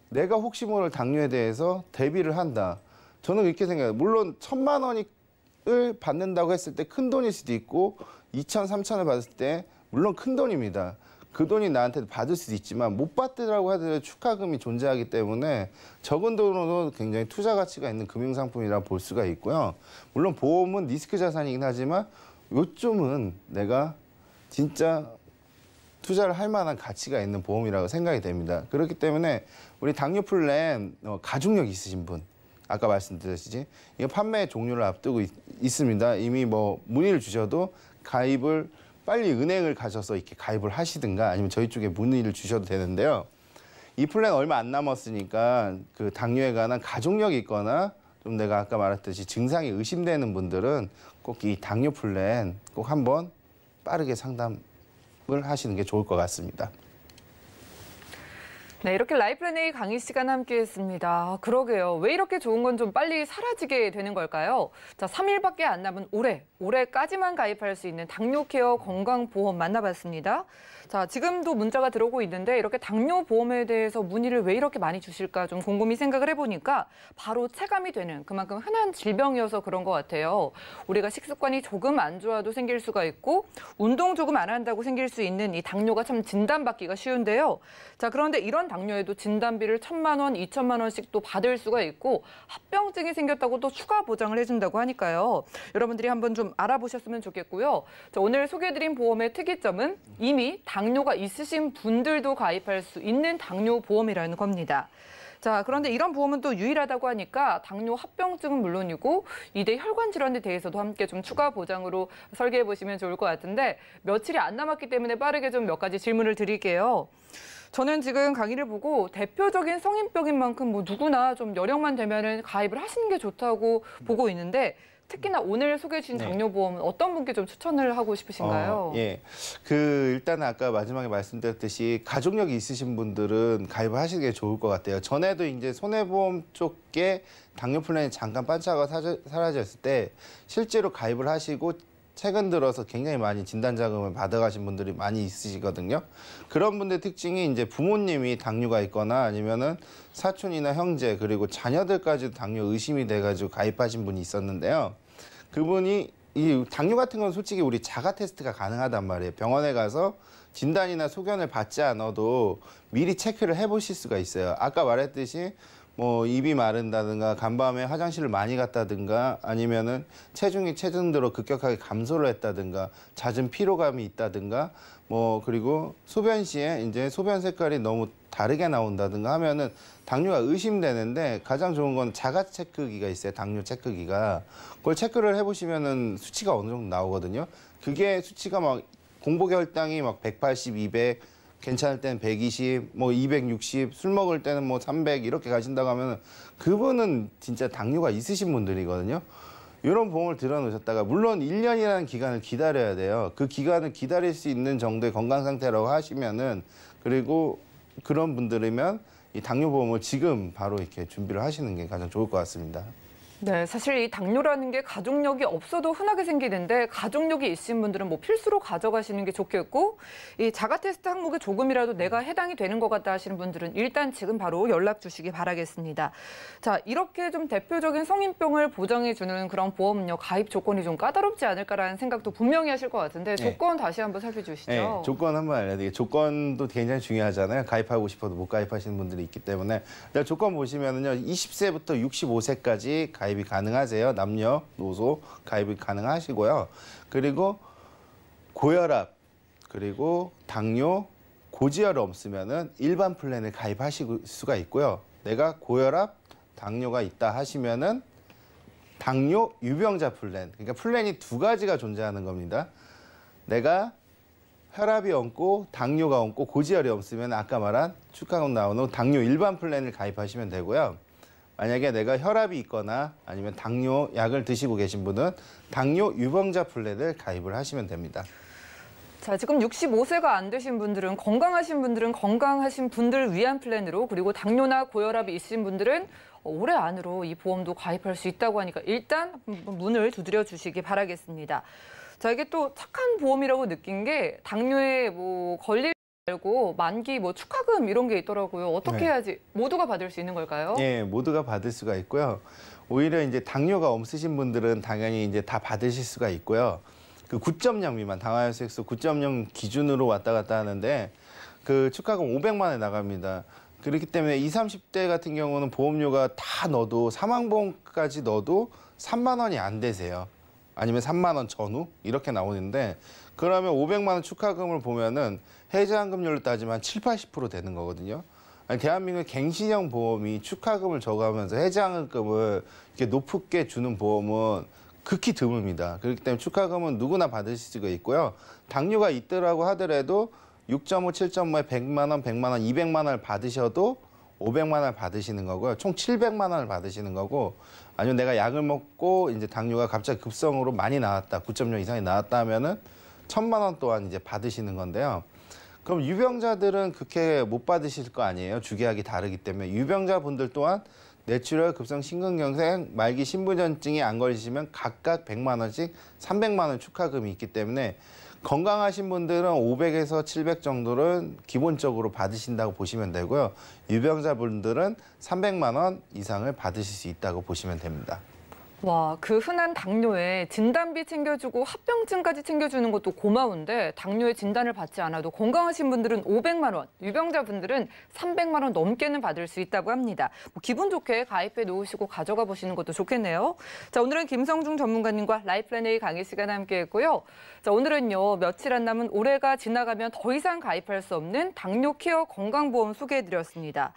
내가 혹시 모를 당뇨에 대해서 대비를 한다. 저는 그렇게 생각해요. 물론 1,000만 원을 받는다고 했을 때 큰 돈일 수도 있고 2천, 3천을 받을 때 물론 큰 돈입니다. 그 돈이 나한테 받을 수도 있지만 못 받더라고 하더라도 축하금이 존재하기 때문에 적은 돈으로도 굉장히 투자 가치가 있는 금융상품이라 볼 수가 있고요. 물론 보험은 리스크 자산이긴 하지만 요점은 내가 진짜 투자를 할 만한 가치가 있는 보험이라고 생각이 됩니다. 그렇기 때문에 우리 당뇨 플랜 가족력 있으신 분, 아까 말씀드렸듯이 이거 판매 종료를 앞두고 있습니다. 이미 문의를 주셔도 가입을 빨리 은행을 가셔서 이렇게 가입을 하시든가 아니면 저희 쪽에 문의를 주셔도 되는데요. 이 플랜 얼마 안 남았으니까 그 당뇨에 관한 가족력이 있거나 좀 내가 아까 말했듯이 증상이 의심되는 분들은 꼭 이 당뇨 플랜 꼭 한번 빠르게 상담을 하시는 게 좋을 것 같습니다. 네, 이렇게 라이플랜 A 강의 시간 함께했습니다. 그러게요. 왜 이렇게 좋은 건 좀 빨리 사라지게 되는 걸까요? 자, 3일밖에 안 남은 올해까지만 가입할 수 있는 당뇨 케어 건강보험 만나봤습니다. 자, 지금도 문자가 들어오고 있는데 이렇게 당뇨 보험에 대해서 문의를 왜 이렇게 많이 주실까 좀 곰곰이 생각을 해보니까 바로 체감이 되는 그만큼 흔한 질병이어서 그런 것 같아요. 우리가 식습관이 조금 안 좋아도 생길 수가 있고 운동 조금 안 한다고 생길 수 있는 이 당뇨가 참 진단받기가 쉬운데요. 자, 그런데 이런 당뇨에도 진단비를 1,000만 원, 2,000만 원씩 또 받을 수가 있고 합병증이 생겼다고 또 추가 보장을 해준다고 하니까요. 여러분들이 한번 좀 알아보셨으면 좋겠고요. 자, 오늘 소개해드린 보험의 특이점은 이미 당뇨가 있으신 분들도 가입할 수 있는 당뇨 보험이라는 겁니다. 자, 그런데 이런 보험은 또 유일하다고 하니까 당뇨 합병증은 물론이고 2대 혈관 질환에 대해서도 함께 좀 추가 보장으로 설계해 보시면 좋을 것 같은데 며칠이 안 남았기 때문에 빠르게 좀 몇 가지 질문을 드릴게요. 저는 지금 강의를 보고 대표적인 성인병인 만큼 뭐 누구나 좀 여력만 되면은 가입을 하시는 게 좋다고 보고 있는데 특히나 오늘 소개해 주신 당뇨보험은 어떤 분께 좀 추천을 하고 싶으신가요? 예. 일단 아까 마지막에 말씀드렸듯이 가족력이 있으신 분들은 가입을 하시는 게 좋을 것 같아요. 전에도 이제 손해보험 쪽에 당뇨 플랜이 잠깐 반차가 사라졌을 때 실제로 가입을 하시고 최근 들어서 굉장히 많이 진단자금을 받아가신 분들이 많이 있으시거든요. 그런 분들 특징이 이제 부모님이 당뇨가 있거나 아니면은 사촌이나 형제 그리고 자녀들까지도 당뇨 의심이 돼가지고 가입하신 분이 있었는데요. 그분이 이 당뇨 같은 건 솔직히 우리 자가 테스트가 가능하단 말이에요. 병원에 가서 진단이나 소견을 받지 않아도 미리 체크를 해보실 수가 있어요. 아까 말했듯이 뭐 입이 마른다든가 간밤에 화장실을 많이 갔다든가 아니면은 체중이 최근 들어 급격하게 감소를 했다든가 잦은 피로감이 있다든가 뭐 그리고 소변 시에 이제 소변 색깔이 너무 다르게 나온다든가 하면은 당뇨가 의심되는데 가장 좋은 건 자가 체크기가 있어요. 당뇨 체크기가. 그걸 체크를 해보시면은 수치가 어느 정도 나오거든요. 그게 수치가 막 공복의 혈당이 막 180, 200 괜찮을 때는 120, 뭐 260, 술 먹을 때는 뭐 300 이렇게 가신다고 하면 그분은 진짜 당뇨가 있으신 분들이거든요. 이런 보험을 들어놓으셨다가 물론 1년이라는 기간을 기다려야 돼요. 그 기간을 기다릴 수 있는 정도의 건강 상태라고 하시면은 그리고 그런 분들이면 이 당뇨 보험을 지금 바로 이렇게 준비를 하시는 게 가장 좋을 것 같습니다. 네, 사실 이 당뇨라는 게 가족력이 없어도 흔하게 생기는데 가족력이 있으신 분들은 뭐 필수로 가져가시는 게 좋겠고 이 자가 테스트 항목에 조금이라도 내가 해당이 되는 것 같다 하시는 분들은 일단 지금 바로 연락 주시기 바라겠습니다. 자, 이렇게 좀 대표적인 성인병을 보장해 주는 그런 보험은요. 가입 조건이 좀 까다롭지 않을까라는 생각도 분명히 하실 것 같은데 조건 다시 한번 살펴주시죠. 네, 조건 한번 알려드릴게요. 조건도 굉장히 중요하잖아요. 가입하고 싶어도 못 가입하시는 분들이 있기 때문에 일단 조건 보시면은요. 20세부터 65세까지 가입이 가능하세요. 남녀노소 가입이 가능하시고요. 그리고 고혈압, 그리고 당뇨, 고지혈이 없으면은 일반 플랜을 가입하실 수가 있고요. 내가 고혈압, 당뇨가 있다 하시면은 당뇨 유병자 플랜, 그러니까 플랜이 두 가지가 존재하는 겁니다. 내가 혈압이 없고 당뇨가 없고 고지혈이 없으면 아까 말한 축하금 나오는 당뇨 일반 플랜을 가입하시면 되고요. 만약에 내가 혈압이 있거나 아니면 당뇨 약을 드시고 계신 분은 당뇨 유병자 플랜을 가입을 하시면 됩니다. 자, 지금 65세가 안 되신 분들은 건강하신 분들 위한 플랜으로 그리고 당뇨나 고혈압이 있으신 분들은 올해 안으로 이 보험도 가입할 수 있다고 하니까 일단 문을 두드려 주시기 바라겠습니다. 자, 이게 또 착한 보험이라고 느낀 게 당뇨에 뭐 걸릴 말고 만기 뭐 축하금 이런 게 있더라고요. 어떻게 해야지 모두가 받을 수 있는 걸까요? 예, 모두가 받을 수가 있고요. 오히려 이제 당뇨가 없으신 분들은 당연히 이제 다 받으실 수가 있고요. 그 9.0 미만 당화혈색소 9.0 기준으로 왔다 갔다 하는데 그 축하금 500만 원에 나갑니다. 그렇기 때문에 20, 30대 같은 경우는 보험료가 다 넣어도 사망보험까지 넣어도 3만 원이 안 되세요. 아니면 3만 원 전후 이렇게 나오는데 그러면 500만 원 축하금을 보면은 해지환급률로 따지면 7, 80% 되는 거거든요. 아니, 대한민국 갱신형 보험이 축하금을 저감하면서 해지환급금을 이렇게 높게 주는 보험은 극히 드뭅니다. 그렇기 때문에 축하금은 누구나 받으실 수가 있고요. 당뇨가 있더라고 하더라도 6.5, 7.5에 100만 원, 100만 원, 200만 원을 받으셔도 500만 원을 받으시는 거고요. 총 700만 원을 받으시는 거고 아니면 내가 약을 먹고 이제 당뇨가 갑자기 급성으로 많이 나왔다. 9.0 이상이 나왔다 하면은 1,000만 원 또한 이제 받으시는 건데요. 그럼 유병자들은 그렇게 못 받으실 거 아니에요? 주계약이 다르기 때문에. 유병자분들 또한 뇌출혈, 급성 심근경색, 말기 신부전증이 안 걸리시면 각각 100만 원씩 300만 원 축하금이 있기 때문에 건강하신 분들은 500에서 700 정도는 기본적으로 받으신다고 보시면 되고요. 유병자분들은 300만 원 이상을 받으실 수 있다고 보시면 됩니다. 와, 그 흔한 당뇨에 진단비 챙겨주고 합병증까지 챙겨주는 것도 고마운데 당뇨의 진단을 받지 않아도 건강하신 분들은 500만 원, 유병자분들은 300만 원 넘게는 받을 수 있다고 합니다. 기분 좋게 가입해 놓으시고 가져가 보시는 것도 좋겠네요. 자, 오늘은 김성중 전문가님과 라이플랜 A 강의 시간 함께했고요. 자, 오늘은요, 며칠 안 남은 올해가 지나가면 더 이상 가입할 수 없는 당뇨 케어 건강보험 소개해드렸습니다.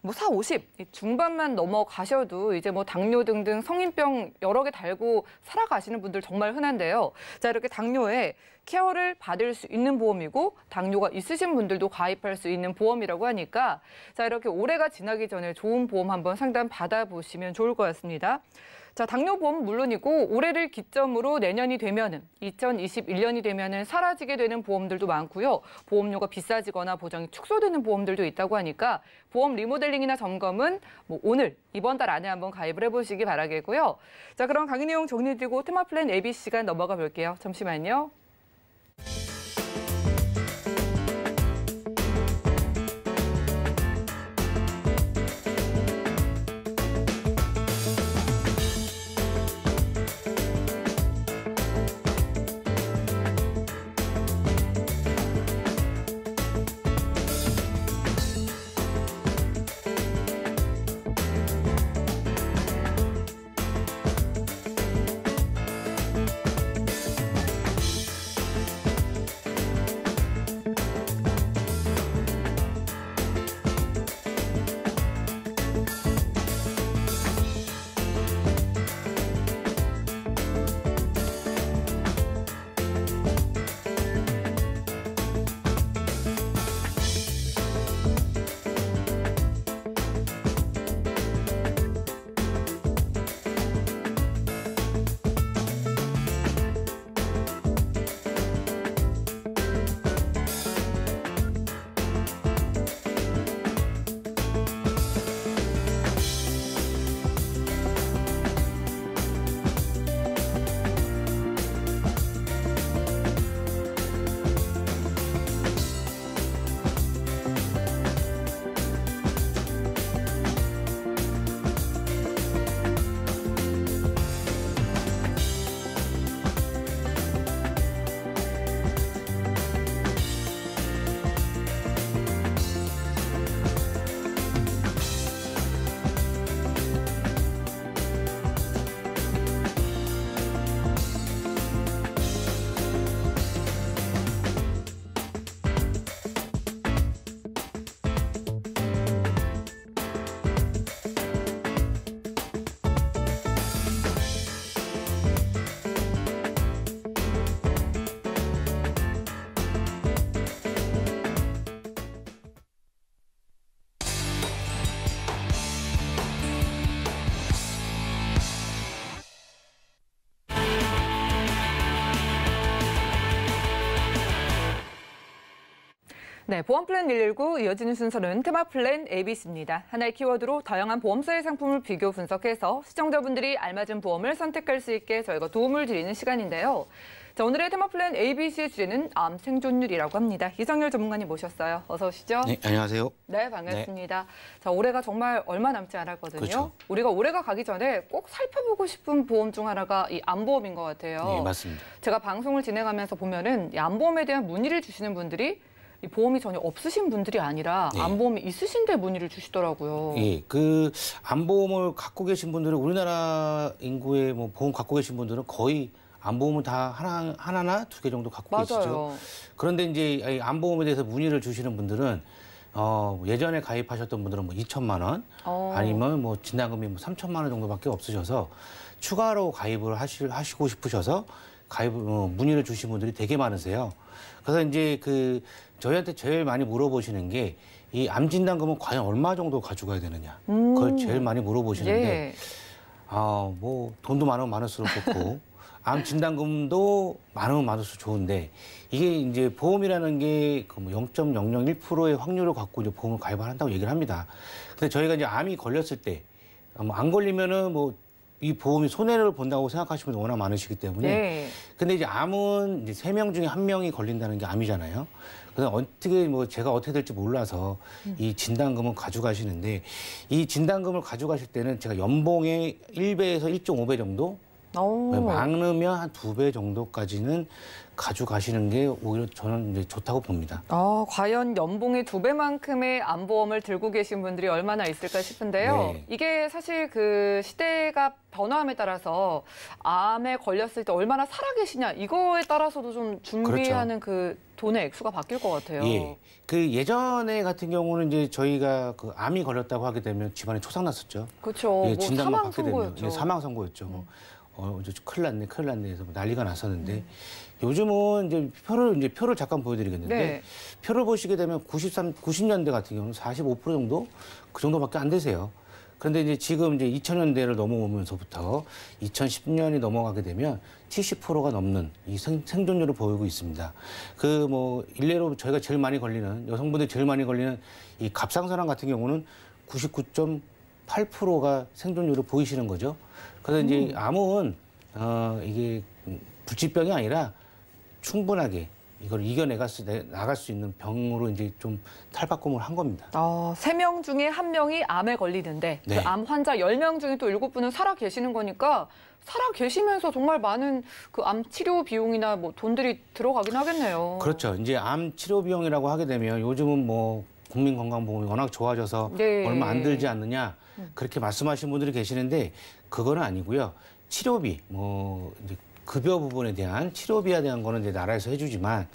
4, 50 중반만 넘어가셔도 이제 당뇨 등등 성인병 여러 개 달고 살아가시는 분들 정말 흔한데요. 자, 이렇게 당뇨에 케어를 받을 수 있는 보험이고 당뇨가 있으신 분들도 가입할 수 있는 보험이라고 하니까 자, 이렇게 올해가 지나기 전에 좋은 보험 한번 상담 받아보시면 좋을 것 같습니다. 자, 당뇨보험 물론이고 올해를 기점으로 내년이 되면은 2021년이 되면은 사라지게 되는 보험들도 많고요. 보험료가 비싸지거나 보장이 축소되는 보험들도 있다고 하니까 보험 리모델링이나 점검은 오늘 이번 달 안에 한번 가입을 해보시기 바라겠고요. 자, 그럼 강의 내용 정리드리고 테마플랜 AB 시간 넘어가 볼게요. 잠시만요. 네, 보험플랜 119 이어지는 순서는 테마플랜 ABC입니다. 하나의 키워드로 다양한 보험사의 상품을 비교 분석해서 시청자분들이 알맞은 보험을 선택할 수 있게 저희가 도움을 드리는 시간인데요. 자, 오늘의 테마플랜 ABC의 주제는 암 생존율이라고 합니다. 이상열 전문가님 모셨어요. 어서 오시죠. 네, 안녕하세요. 네, 반갑습니다. 네. 자, 올해가 정말 얼마 남지 않았거든요. 그렇죠. 우리가 올해가 가기 전에 꼭 살펴보고 싶은 보험 중 하나가 이 암보험인 것 같아요. 네, 맞습니다. 제가 방송을 진행하면서 보면은 이 암보험에 대한 문의를 주시는 분들이 이 보험이 전혀 없으신 분들이 아니라 네. 암보험이 있으신데 문의를 주시더라고요. 예, 그 암보험을 갖고 계신 분들은 우리나라 인구의 보험 갖고 계신 분들은 거의 암보험은 다 하나나 두 개 정도 갖고 맞아요. 계시죠. 그런데 이제 이 암보험에 대해서 문의를 주시는 분들은 예전에 가입하셨던 분들은 2천만 원 아니면 진단금이 3천만 원 정도밖에 없으셔서 추가로 가입을 하시고 싶으셔서 문의를 주신 분들이 되게 많으세요. 그래서 이제 저희한테 제일 많이 물어보시는 게 이 암 진단금은 과연 얼마 정도 가져가야 되느냐. 그걸 제일 많이 물어보시는데 예. 돈도 많으면 많을수록 좋고 암 진단금도 많으면 많을수록 좋은데 이게 이제 보험이라는 게 그 뭐 0.001%의 확률을 갖고 이제 보험을 가입을 한다고 얘기를 합니다. 근데 저희가 이제 암이 걸렸을 때 안 걸리면은 뭐 이 보험이 손해를 본다고 생각하시는 분이 워낙 많으시기 때문에. 네. 근데 이제 암은 이제 3명 중에 1명이 걸린다는 게 암이잖아요. 그래서 어떻게 뭐 제가 어떻게 될지 몰라서 이 진단금은 가져가시는데 이 진단금을 가져가실 때는 제가 연봉의 1배에서 1.5배 정도 많으면 한 2배 정도까지는 가져가시는 게 오히려 저는 이제 좋다고 봅니다. 과연 연봉의 2배만큼의 암보험을 들고 계신 분들이 얼마나 있을까 싶은데요. 네. 이게 사실 그 시대가 변화함에 따라서 암에 걸렸을 때 얼마나 살아계시냐 이거에 따라서도 좀 준비하는 그 돈의 액수가 바뀔 것 같아요. 예. 그 예전에 같은 경우는 이제 저희가 그 암이 걸렸다고 하게 되면 집안에 초상 났었죠. 그렇죠. 예, 뭐 진단만 사망 받게 되면 선고였죠. 예, 사망 선고였죠. 이제 큰일 났네 해서 난리가 났었는데 요즘은 이제 표를 잠깐 보여드리겠는데 네. 표를 보시게 되면 90년대 같은 경우는 45% 정도 그 정도밖에 안 되세요. 그런데 이제 지금 이제 2000년대를 넘어오면서부터 2010년이 넘어가게 되면 70%가 넘는 이 생존율을 보이고 있습니다. 그 뭐 일례로 저희가 제일 많이 걸리는 여성분들이 제일 많이 걸리는 이 갑상선암 같은 경우는 99.8%가 생존율을 보이시는 거죠. 그래서 이제 암은 이게 불치병이 아니라 충분하게 이걸 나갈 수 있는 병으로 이제 좀 탈바꿈을 한 겁니다. 3명 중에 1명이 암에 걸리는데 네. 그 암 환자 10명 중에 또 7분은 살아 계시는 거니까 살아 계시면서 정말 많은 그 암 치료 비용이나 뭐 돈들이 들어가긴 하겠네요. 그렇죠. 이제 암 치료 비용이라고 하게 되면 요즘은 뭐 국민건강보험이 워낙 좋아져서 네. 얼마 안 들지 않느냐 그렇게 말씀하시는 분들이 계시는데 그거는 아니고요. 치료비 뭐 이제 급여 부분에 대한 치료비에 대한 거는 이제 나라에서 해주지만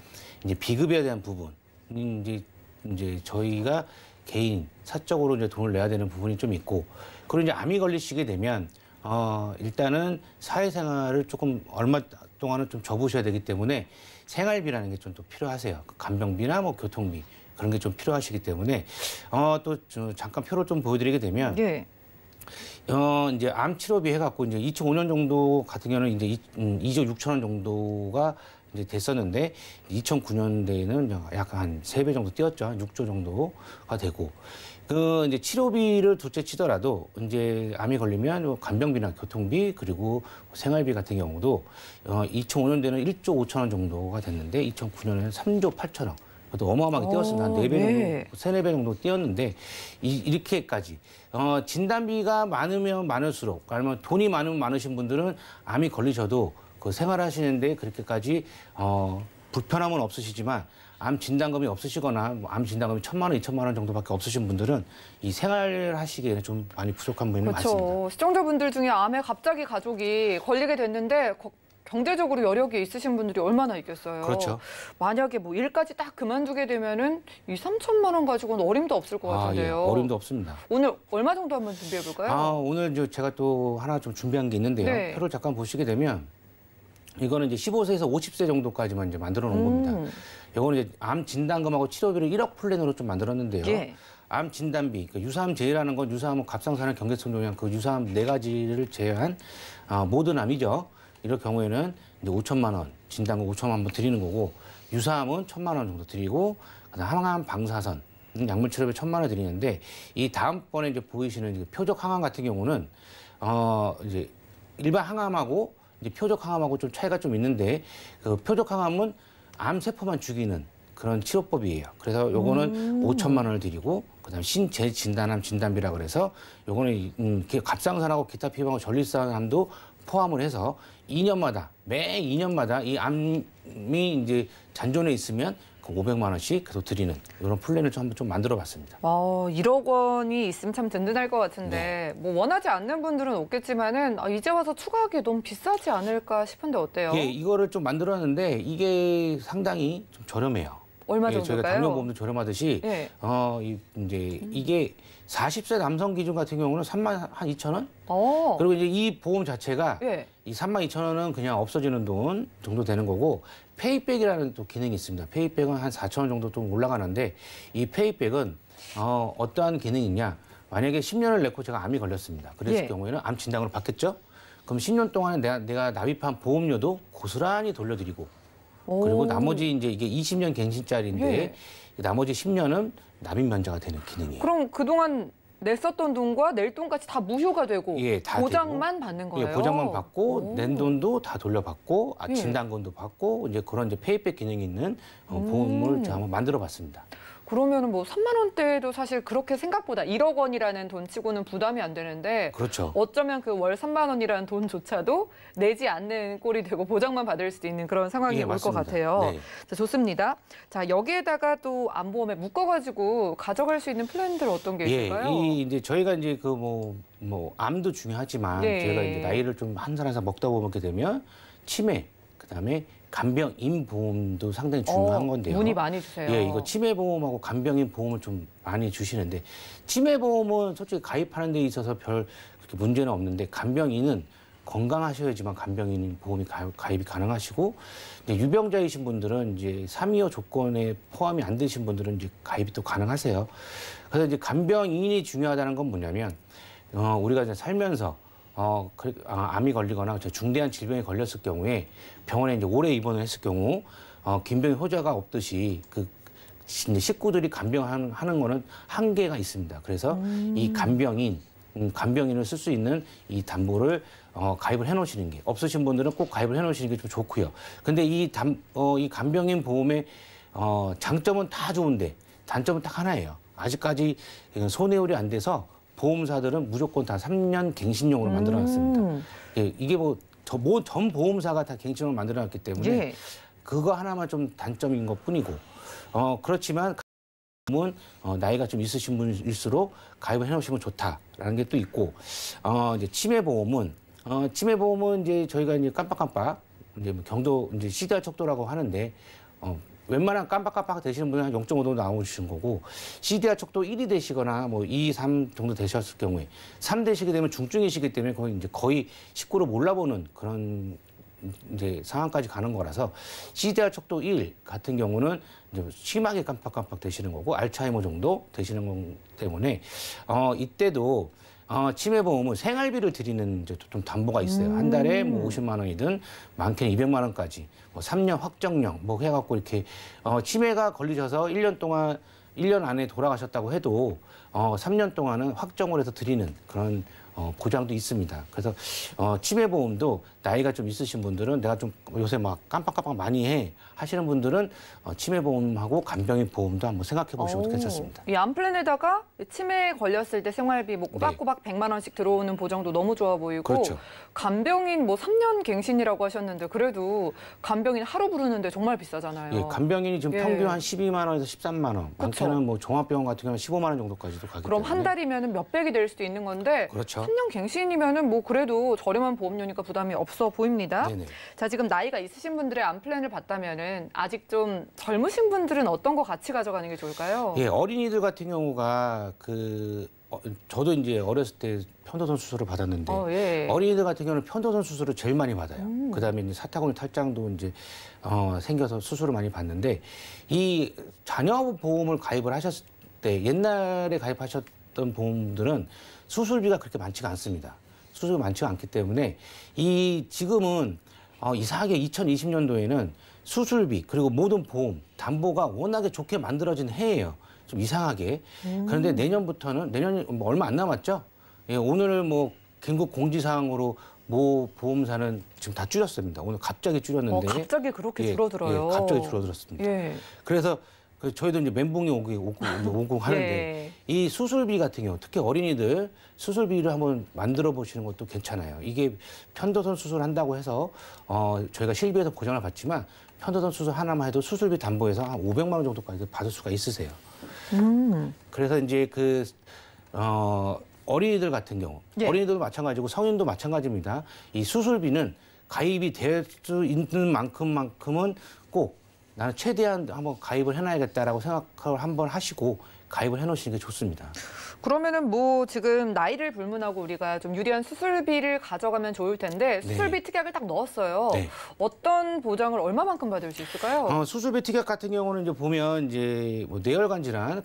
이제 비급여에 대한 부분 이제 저희가 개인 사적으로 이제 돈을 내야 되는 부분이 좀 있고 그리고 이제 암이 걸리시게 되면 일단은 사회생활을 조금 얼마 동안은 좀 접으셔야 되기 때문에 생활비라는 게 좀 또 필요하세요. 간병비나 뭐 교통비 그런 게 좀 필요하시기 때문에 또 잠깐 표를 좀 보여드리게 되면. 예. 이제 암 치료비 해갖고 이제 2005년 정도 같은 경우는 이제 2조 6천원 정도가 이제 됐었는데 2009년대에는 약간 한 3배 정도 뛰었죠. 한 6조 정도가 되고. 그 이제 치료비를 둘째 치더라도 이제 암이 걸리면 간병비나 교통비 그리고 생활비 같은 경우도 2005년대는 1조 5천원 정도가 됐는데 2009년에는 3조 8천원. 또 어마어마하게 뛰었습니다. 한 4배 네. 정도, 3-4배 정도 뛰었는데 이렇게까지 진단비가 많으면 많을수록 아니면 돈이 많으면 많으신 분들은 암이 걸리셔도 그 생활하시는데 그렇게까지 불편함은 없으시지만 암 진단금이 없으시거나 암 진단금이 1,000만 원, 2,000만 원 정도밖에 없으신 분들은 이 생활하시기에는 좀 많이 부족한 부분이 그렇죠. 많습니다. 시청자분들 중에 암에 갑자기 가족이 걸리게 됐는데 경제적으로 여력이 있으신 분들이 얼마나 있겠어요. 그렇죠. 만약에 뭐 일까지 딱 그만두게 되면은 2-3천만 원 가지고는 어림도 없을 것 같은데요. 예, 어림도 없습니다. 오늘 얼마 정도 한번 준비해 볼까요? 오늘 제가 또 하나 좀 준비한 게 있는데요. 네. 표를 잠깐 보시게 되면 이거는 이제 15세에서 50세 정도까지만 이제 만들어 놓은 겁니다. 이거는 이제 암 진단금하고 치료비를 1억 플랜으로 좀 만들었는데요. 예. 암 진단비, 그러니까 유사암 제외라는 건 유사암은 갑상선암, 경계성 종양 그 유사암 4가지를 제외한 모든 암이죠. 이럴 경우에는 이제 5천만 원, 진단금 5천만 원 드리는 거고 유사암은 1,000만 원 정도 드리고 그다음 항암 방사선, 약물 치료비 1,000만 원 드리는데 이 다음번에 이제 보이시는 이제 표적 항암 같은 경우는 이제 일반 항암하고 이제 표적 항암하고 좀 차이가 좀 있는데 그 표적 항암은 암 세포만 죽이는 그런 치료법이에요. 그래서 요거는 5천만 원을 드리고 그다음 신재 진단암 진단비라 그래서 요거는 갑상선하고 기타 피부하고 전립선암도 포함을 해서 2년마다 매 2년마다 이 암이 이제 잔존해 있으면 그 500만 원씩 계속 드리는 이런 플랜을 한번 좀 만들어봤습니다. 1억 원이 있으면 참 든든할 것 같은데 뭐 원하지 않는 분들은 없겠지만은 이제 와서 추가하기 너무 비싸지 않을까 싶은데 어때요? 예, 이거를 좀 만들었는데 이게 상당히 좀 저렴해요. 얼마 저희가 정도일까요? 당뇨보험도 저렴하듯이 예. 이제 이게 40세 남성 기준 같은 경우는 32,000원? 그리고 이제 이 보험 자체가 예. 이 32,000원은 그냥 없어지는 돈 정도 되는 거고 페이백이라는 또 기능이 있습니다. 페이백은 한 4,000원 정도 좀 올라가는데 이 페이백은 어떠한 기능이 있냐? 만약에 10년을 냈고 제가 암이 걸렸습니다. 그랬을 예. 경우에는 암 진단으로 받겠죠? 그럼 10년 동안에 내가 납입한 보험료도 고스란히 돌려드리고 그리고 나머지 이제 이게 20년 갱신짜리인데 예. 나머지 10년은 납입 면제가 되는 기능이에요. 그럼 그동안 냈었던 돈과 낼 돈까지 다 무효가 되고 예, 다 보장만 되고, 받는 거예요? 예, 보장만 받고 오. 낸 돈도 다 돌려받고 예. 진단금도 받고 이제 그런 이제 페이백 기능이 있는 보험을 제가 한번 만들어봤습니다. 그러면은 뭐 3만 원대도 사실 그렇게 생각보다 1억 원이라는 돈 치고는 부담이 안 되는데 그렇죠. 어쩌면 그 월 3만 원이라는 돈조차도 내지 않는 꼴이 되고 보장만 받을 수도 있는 그런 상황이 예, 올 것 맞습니다. 같아요. 네. 자, 좋습니다. 자, 여기에다가 또 안보험에 묶어가지고 가져갈 수 있는 플랜들 어떤 게 있을까요? 예, 이제 저희가 이제 그 뭐 암도 중요하지만 예. 저희가 이제 나이를 좀 한 살 한 살 먹다 보게 되면 치매, 그다음에 간병인 보험도 상당히 중요한 건데요. 문의 많이 주세요. 예, 이거 치매 보험하고 간병인 보험을 좀 많이 주시는데 치매 보험은 솔직히 가입하는 데 있어서 별 그렇게 문제는 없는데 간병인은 건강하셔야지만 간병인 보험이 가입이 가능하시고 이제 유병자이신 분들은 이제 325 조건에 포함이 안 되신 분들은 이제 가입이 또 가능하세요. 그래서 이제 간병인이 중요하다는 건 뭐냐면 우리가 이제 살면서 암이 걸리거나 중대한 질병에 걸렸을 경우에 병원에 이제 오래 입원을 했을 경우 긴병의 호재가 없듯이 그 이제 식구들이 간병하는 거는 한계가 있습니다. 그래서 이 간병인을 쓸 수 있는 이 담보를 가입을 해놓으시는 게 없으신 분들은 꼭 가입을 해놓으시는 게 좀 좋고요. 근데 이 간병인 보험의 장점은 다 좋은데 단점은 딱 하나예요. 아직까지 손해율이 안 돼서 보험사들은 무조건 다 3년 갱신용으로 만들어놨습니다. 예, 이게 전 보험사가 다 갱신용으로 만들어놨기 때문에 예. 그거 하나만 좀 단점인 것뿐이고 그렇지만 보험은 나이가 좀 있으신 분일수록 가입을 해놓으시면 좋다라는 게 또 있고 이제 치매 보험은 이제 저희가 이제 깜빡깜빡 이제 뭐 경도 이제 CDR 척도라고 하는데 웬만한 깜빡깜빡 되시는 분은 한 0.5 나오시는 거고 CDR 척도 1이 되시거나 뭐 2, 3 정도 되셨을 경우에 3 되시게 되면 중증이시기 때문에 거의 식구를 몰라보는 그런 이제 상황까지 가는 거라서 CDR 척도 1 같은 경우는 이제 심하게 깜빡깜빡 되시는 거고 알츠하이머 정도 되시는 거기 때문에 이때도 치매 보험은 생활비를 드리는 이제 좀 담보가 있어요. 한 달에 뭐 50만 원이든 많게는 200만 원까지 뭐 3년 확정령 뭐 해갖고 이렇게 치매가 걸리셔서 1년 안에 돌아가셨다고 해도 3년 동안은 확정을 해서 드리는 그런 보장도 있습니다. 그래서 치매 보험도 나이가 좀 있으신 분들은 내가 좀 요새 막 깜빡깜빡 많이 해 하시는 분들은 치매 보험하고 간병인 보험도 한번 생각해 보시면 괜찮습니다. 이 암플랜에다가 치매에 걸렸을 때 생활비 뭐 꼬박꼬박 100만 원씩 들어오는 보장도 너무 좋아 보이고 그렇죠. 간병인 뭐 3년 갱신이라고 하셨는데 그래도 간병인 하루 부르는데 정말 비싸잖아요. 예, 간병인이 지금 예. 평균 한 12만 원에서 13만 원, 많게는 뭐 종합병원 같은 경우는 15만 원 정도까지도 가기 그럼 때문에 한 달이면 몇백이 될 수도 있는 건데 그렇죠. 3년 갱신이면은 뭐 그래도 저렴한 보험료니까 부담이 없어 보입니다. 네네. 자, 지금 나이가 있으신 분들의 암플랜을 봤다면은 아직 좀 젊으신 분들은 어떤 거 같이 가져가는 게 좋을까요? 예, 어린이들 같은 경우가 저도 이제 어렸을 때 편도선 수술을 받았는데 예. 어린이들 같은 경우는 편도선 수술을 제일 많이 받아요. 그다음에 이제 사타구니 탈장도 이제 생겨서 수술을 많이 받는데 이 자녀 보험을 가입을 하셨을 때 옛날에 가입하셨던 보험들은 수술비가 그렇게 많지가 않습니다. 수술비가 많지가 않기 때문에 지금은 이상하게 2020년도에는 수술비 그리고 모든 보험 담보가 워낙에 좋게 만들어진 해예요. 좀 이상하게. 그런데 내년이 뭐 얼마 안 남았죠. 예, 오늘 뭐 긴급 공지사항으로 모 보험사는 지금 다 줄였습니다. 오늘 갑자기 줄였는데. 갑자기 그렇게 예, 줄어들어요. 예, 갑자기 줄어들었습니다. 예. 그래서 저희도 이제 멘붕이 오고 하는데 예. 이 수술비 같은 경우 특히 어린이들 수술비를 한번 만들어 보시는 것도 괜찮아요. 이게 편도선 수술한다고 해서 저희가 실비에서 보장을 받지만 편도선 수술 하나만 해도 수술비 담보에서 한 500만 원 정도까지 받을 수가 있으세요. 그래서 이제 어린이들 같은 경우 예. 어린이들도 마찬가지고 성인도 마찬가지입니다. 이 수술비는 가입이 될 수 있는 만큼은 꼭 나는 최대한 한번 가입을 해놔야겠다라고 생각을 한번 하시고 가입을 해놓으시는 게 좋습니다. 그러면은 뭐 지금 나이를 불문하고 우리가 좀 유리한 수술비를 가져가면 좋을 텐데 수술비 특약을 딱 넣었어요. 네. 어떤 보장을 얼마만큼 받을 수 있을까요? 수술비 특약 같은 경우는 이제 보면 이제 뭐 뇌혈관 질환,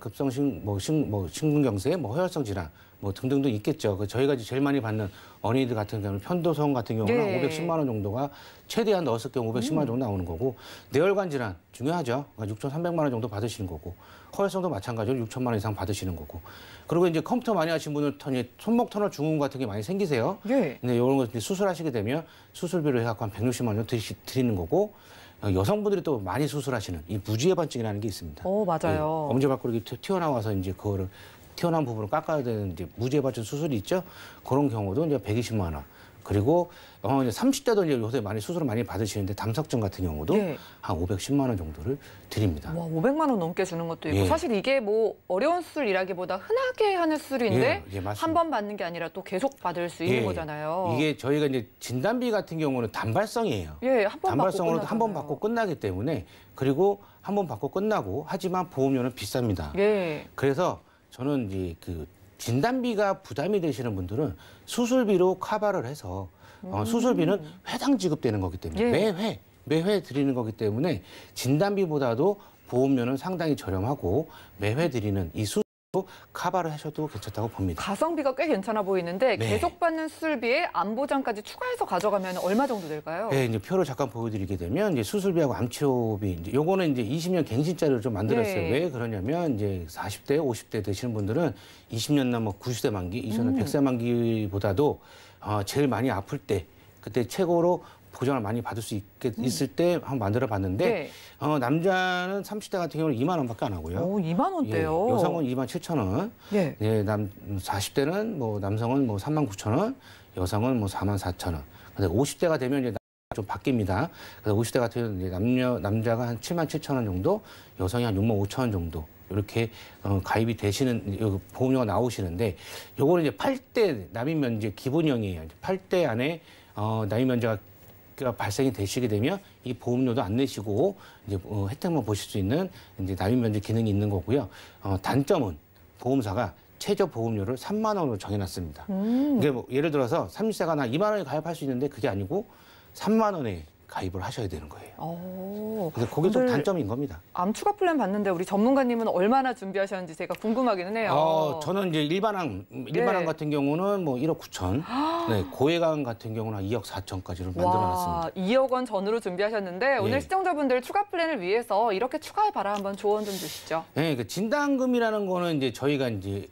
심근경색, 허혈성 질환 등등도 있겠죠. 저희가 이제 제일 많이 받는 어린이들 같은 경우는 편도성 같은 경우는 네. 510만 원 정도가 최대한 넣었을 경우 510만 원 정도 나오는 거고 뇌혈관 질환 중요하죠. 그러니까 6,300만 원 정도 받으시는 거고 허혈성도 마찬가지로 6천만 원 이상 받으시는 거고 그리고 이제 컴퓨터 많이 하신 분은 손목 터널 증후군 같은 게 많이 생기세요. 네. 근데 이런 거 수술하시게 되면 수술비로 해갖고 한 160만 원 정도 드리는 거고 여성분들이 또 많이 수술하시는 이 무지해반증이라는 게 있습니다. 맞아요. 엄지 밖으로 이렇게 튀어나와서 이제 그거를 튀어나온 부분을 깎아야 되는 이제 무지해반증 수술이 있죠. 그런 경우도 이제 120만 원. 그리고 이제 30대도 이제 요새 많이 수술을 많이 받으시는데 담석증 같은 경우도 네. 한 510만 원 정도를 드립니다. 와, 500만 원 넘게 주는 것도 있고 예. 사실 이게 뭐 어려운 수술이라기보다 흔하게 하는 수술인데 예, 맞습니다. 한 번 받는 게 아니라 또 계속 받을 수 있는 거잖아요. 이게 저희가 이제 진단비 같은 경우는 단발성이에요. 예, 한 번 단발성으로 받고 한 번 받고 끝나기 때문에 그리고 한 번 받고 끝나고 하지만 보험료는 비쌉니다. 예. 그래서 저는 이제 그 진단비가 부담이 되시는 분들은 수술비로 커버를 해서 수술비는 회당 지급되는 거기 때문에 예. 매회 드리는 거기 때문에 진단비보다도 보험료는 상당히 저렴하고 매회 드리는 이 수술로 커버를 하셔도 괜찮다고 봅니다. 가성비가 꽤 괜찮아 보이는데 네. 계속 받는 수술비에 암보장까지 추가해서 가져가면 얼마 정도 될까요? 네, 이제 표를 잠깐 보여드리게 되면 이제 수술비하고 암치료비 이제 요거는 이제 20년 갱신자료를 좀 만들었어요. 네. 왜 그러냐면 이제 40대, 50대 되시는 분들은 20년나 90세 만기, 20년 100세 만기보다도 제일 많이 아플 때 그때 최고로 보장을 많이 받을 수 있을 때 한번 만들어 봤는데 네. 남자는 30대 같은 경우는 2만 원밖에 안 하고요. 2만 원대요. 예, 여성은 2만 7천 원. 예. 예, 40대는 남성은 3만 9천 원, 여성은 4만 4천 원. 근데 50대가 되면 이제 좀 바뀝니다. 그래서 50대 같은 경우는 이제 남자가 한 7만 7천 원 정도, 여성이 한 6만 5천 원 정도. 이렇게 가입이 되시는 보험료가 나오시는데 요거는 이제 8대 납입 면제 기본형이에요. 8대 안에 납입 면제가 발생이 되시게 되면 이 보험료도 안 내시고 이제 혜택만 보실 수 있는 이제 납입 면제 기능이 있는 거고요. 단점은 보험사가 최저 보험료를 3만 원으로 정해놨습니다. 이게 예를 들어서 30세가 나 2만 원에 가입할 수 있는데 그게 아니고 3만 원에 가입을 하셔야 되는 거예요. 그래서 그게 좀 단점인 겁니다. 암 추가 플랜 받는데 우리 전문가님은 얼마나 준비하셨는지 제가 궁금하기는 해요. 저는 이제 일반암 같은 경우는 1억 9천, 네, 고액암 같은 경우는 2억 4천까지를 만들어놨습니다. 2억 원 전후로 준비하셨는데 오늘 시청자분들 추가 플랜을 위해서 이렇게 추가해봐라 한번 조언 좀 주시죠. 네, 그 진단금이라는 거는 이제 저희가 이제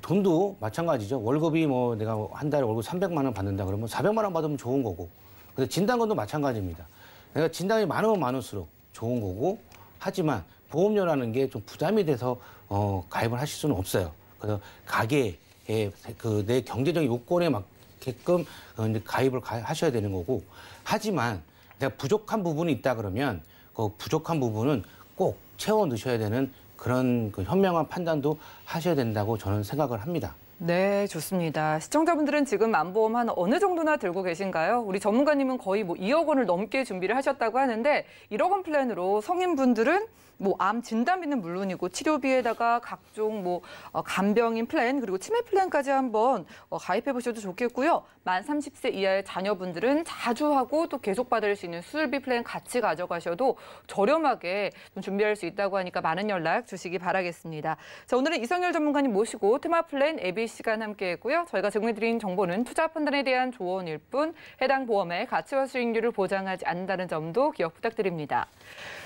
돈도 마찬가지죠. 월급이 내가 한 달에 월급 300만 원 받는다 그러면 400만 원 받으면 좋은 거고. 근데 진단금도 마찬가지입니다. 내가 진단이 많으면 많을수록 좋은 거고 하지만 보험료라는 게 좀 부담이 돼서 가입을 하실 수는 없어요. 그래서 가계의 내 경제적인 요건에 맞게끔 이제 가입을 하셔야 되는 거고 하지만 내가 부족한 부분이 있다 그러면 그 부족한 부분은 꼭 채워 넣으셔야 되는 그런 현명한 판단도 하셔야 된다고 저는 생각을 합니다. 네, 좋습니다. 시청자분들은 지금 암보험 한 어느 정도나 들고 계신가요? 우리 전문가님은 거의 2억 원을 넘게 준비를 하셨다고 하는데 1억 원 플랜으로 성인분들은 암 진단비는 물론이고 치료비에다가 각종 간병인 플랜 그리고 치매 플랜까지 한번 가입해 보셔도 좋겠고요. 만 30세 이하의 자녀분들은 자주 하고 또 계속 받을 수 있는 수술비 플랜 같이 가져가셔도 저렴하게 좀 준비할 수 있다고 하니까 많은 연락 주시기 바라겠습니다. 자, 오늘은 이성열 전문가님 모시고 테마 플랜 예비 시간 함께했고요. 저희가 제공해드린 정보는 투자 판단에 대한 조언일 뿐 해당 보험의 가치와 수익률을 보장하지 않는다는 점도 기억 부탁드립니다.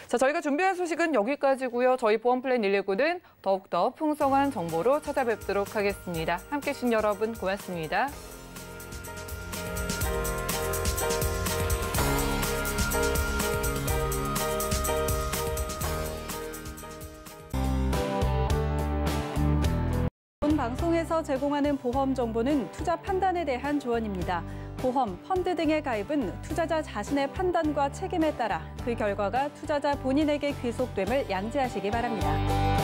자, 저희가 준비한 소식은 여기까지고요. 저희 보험 플랜 119는 더욱더 풍성한 정보로 찾아뵙도록 하겠습니다. 함께해 주신 여러분 고맙습니다. 본 방송에서 제공하는 보험 정보는 투자 판단에 대한 조언입니다. 보험, 펀드 등의 가입은 투자자 자신의 판단과 책임에 따라 그 결과가 투자자 본인에게 귀속됨을 양지하시기 바랍니다.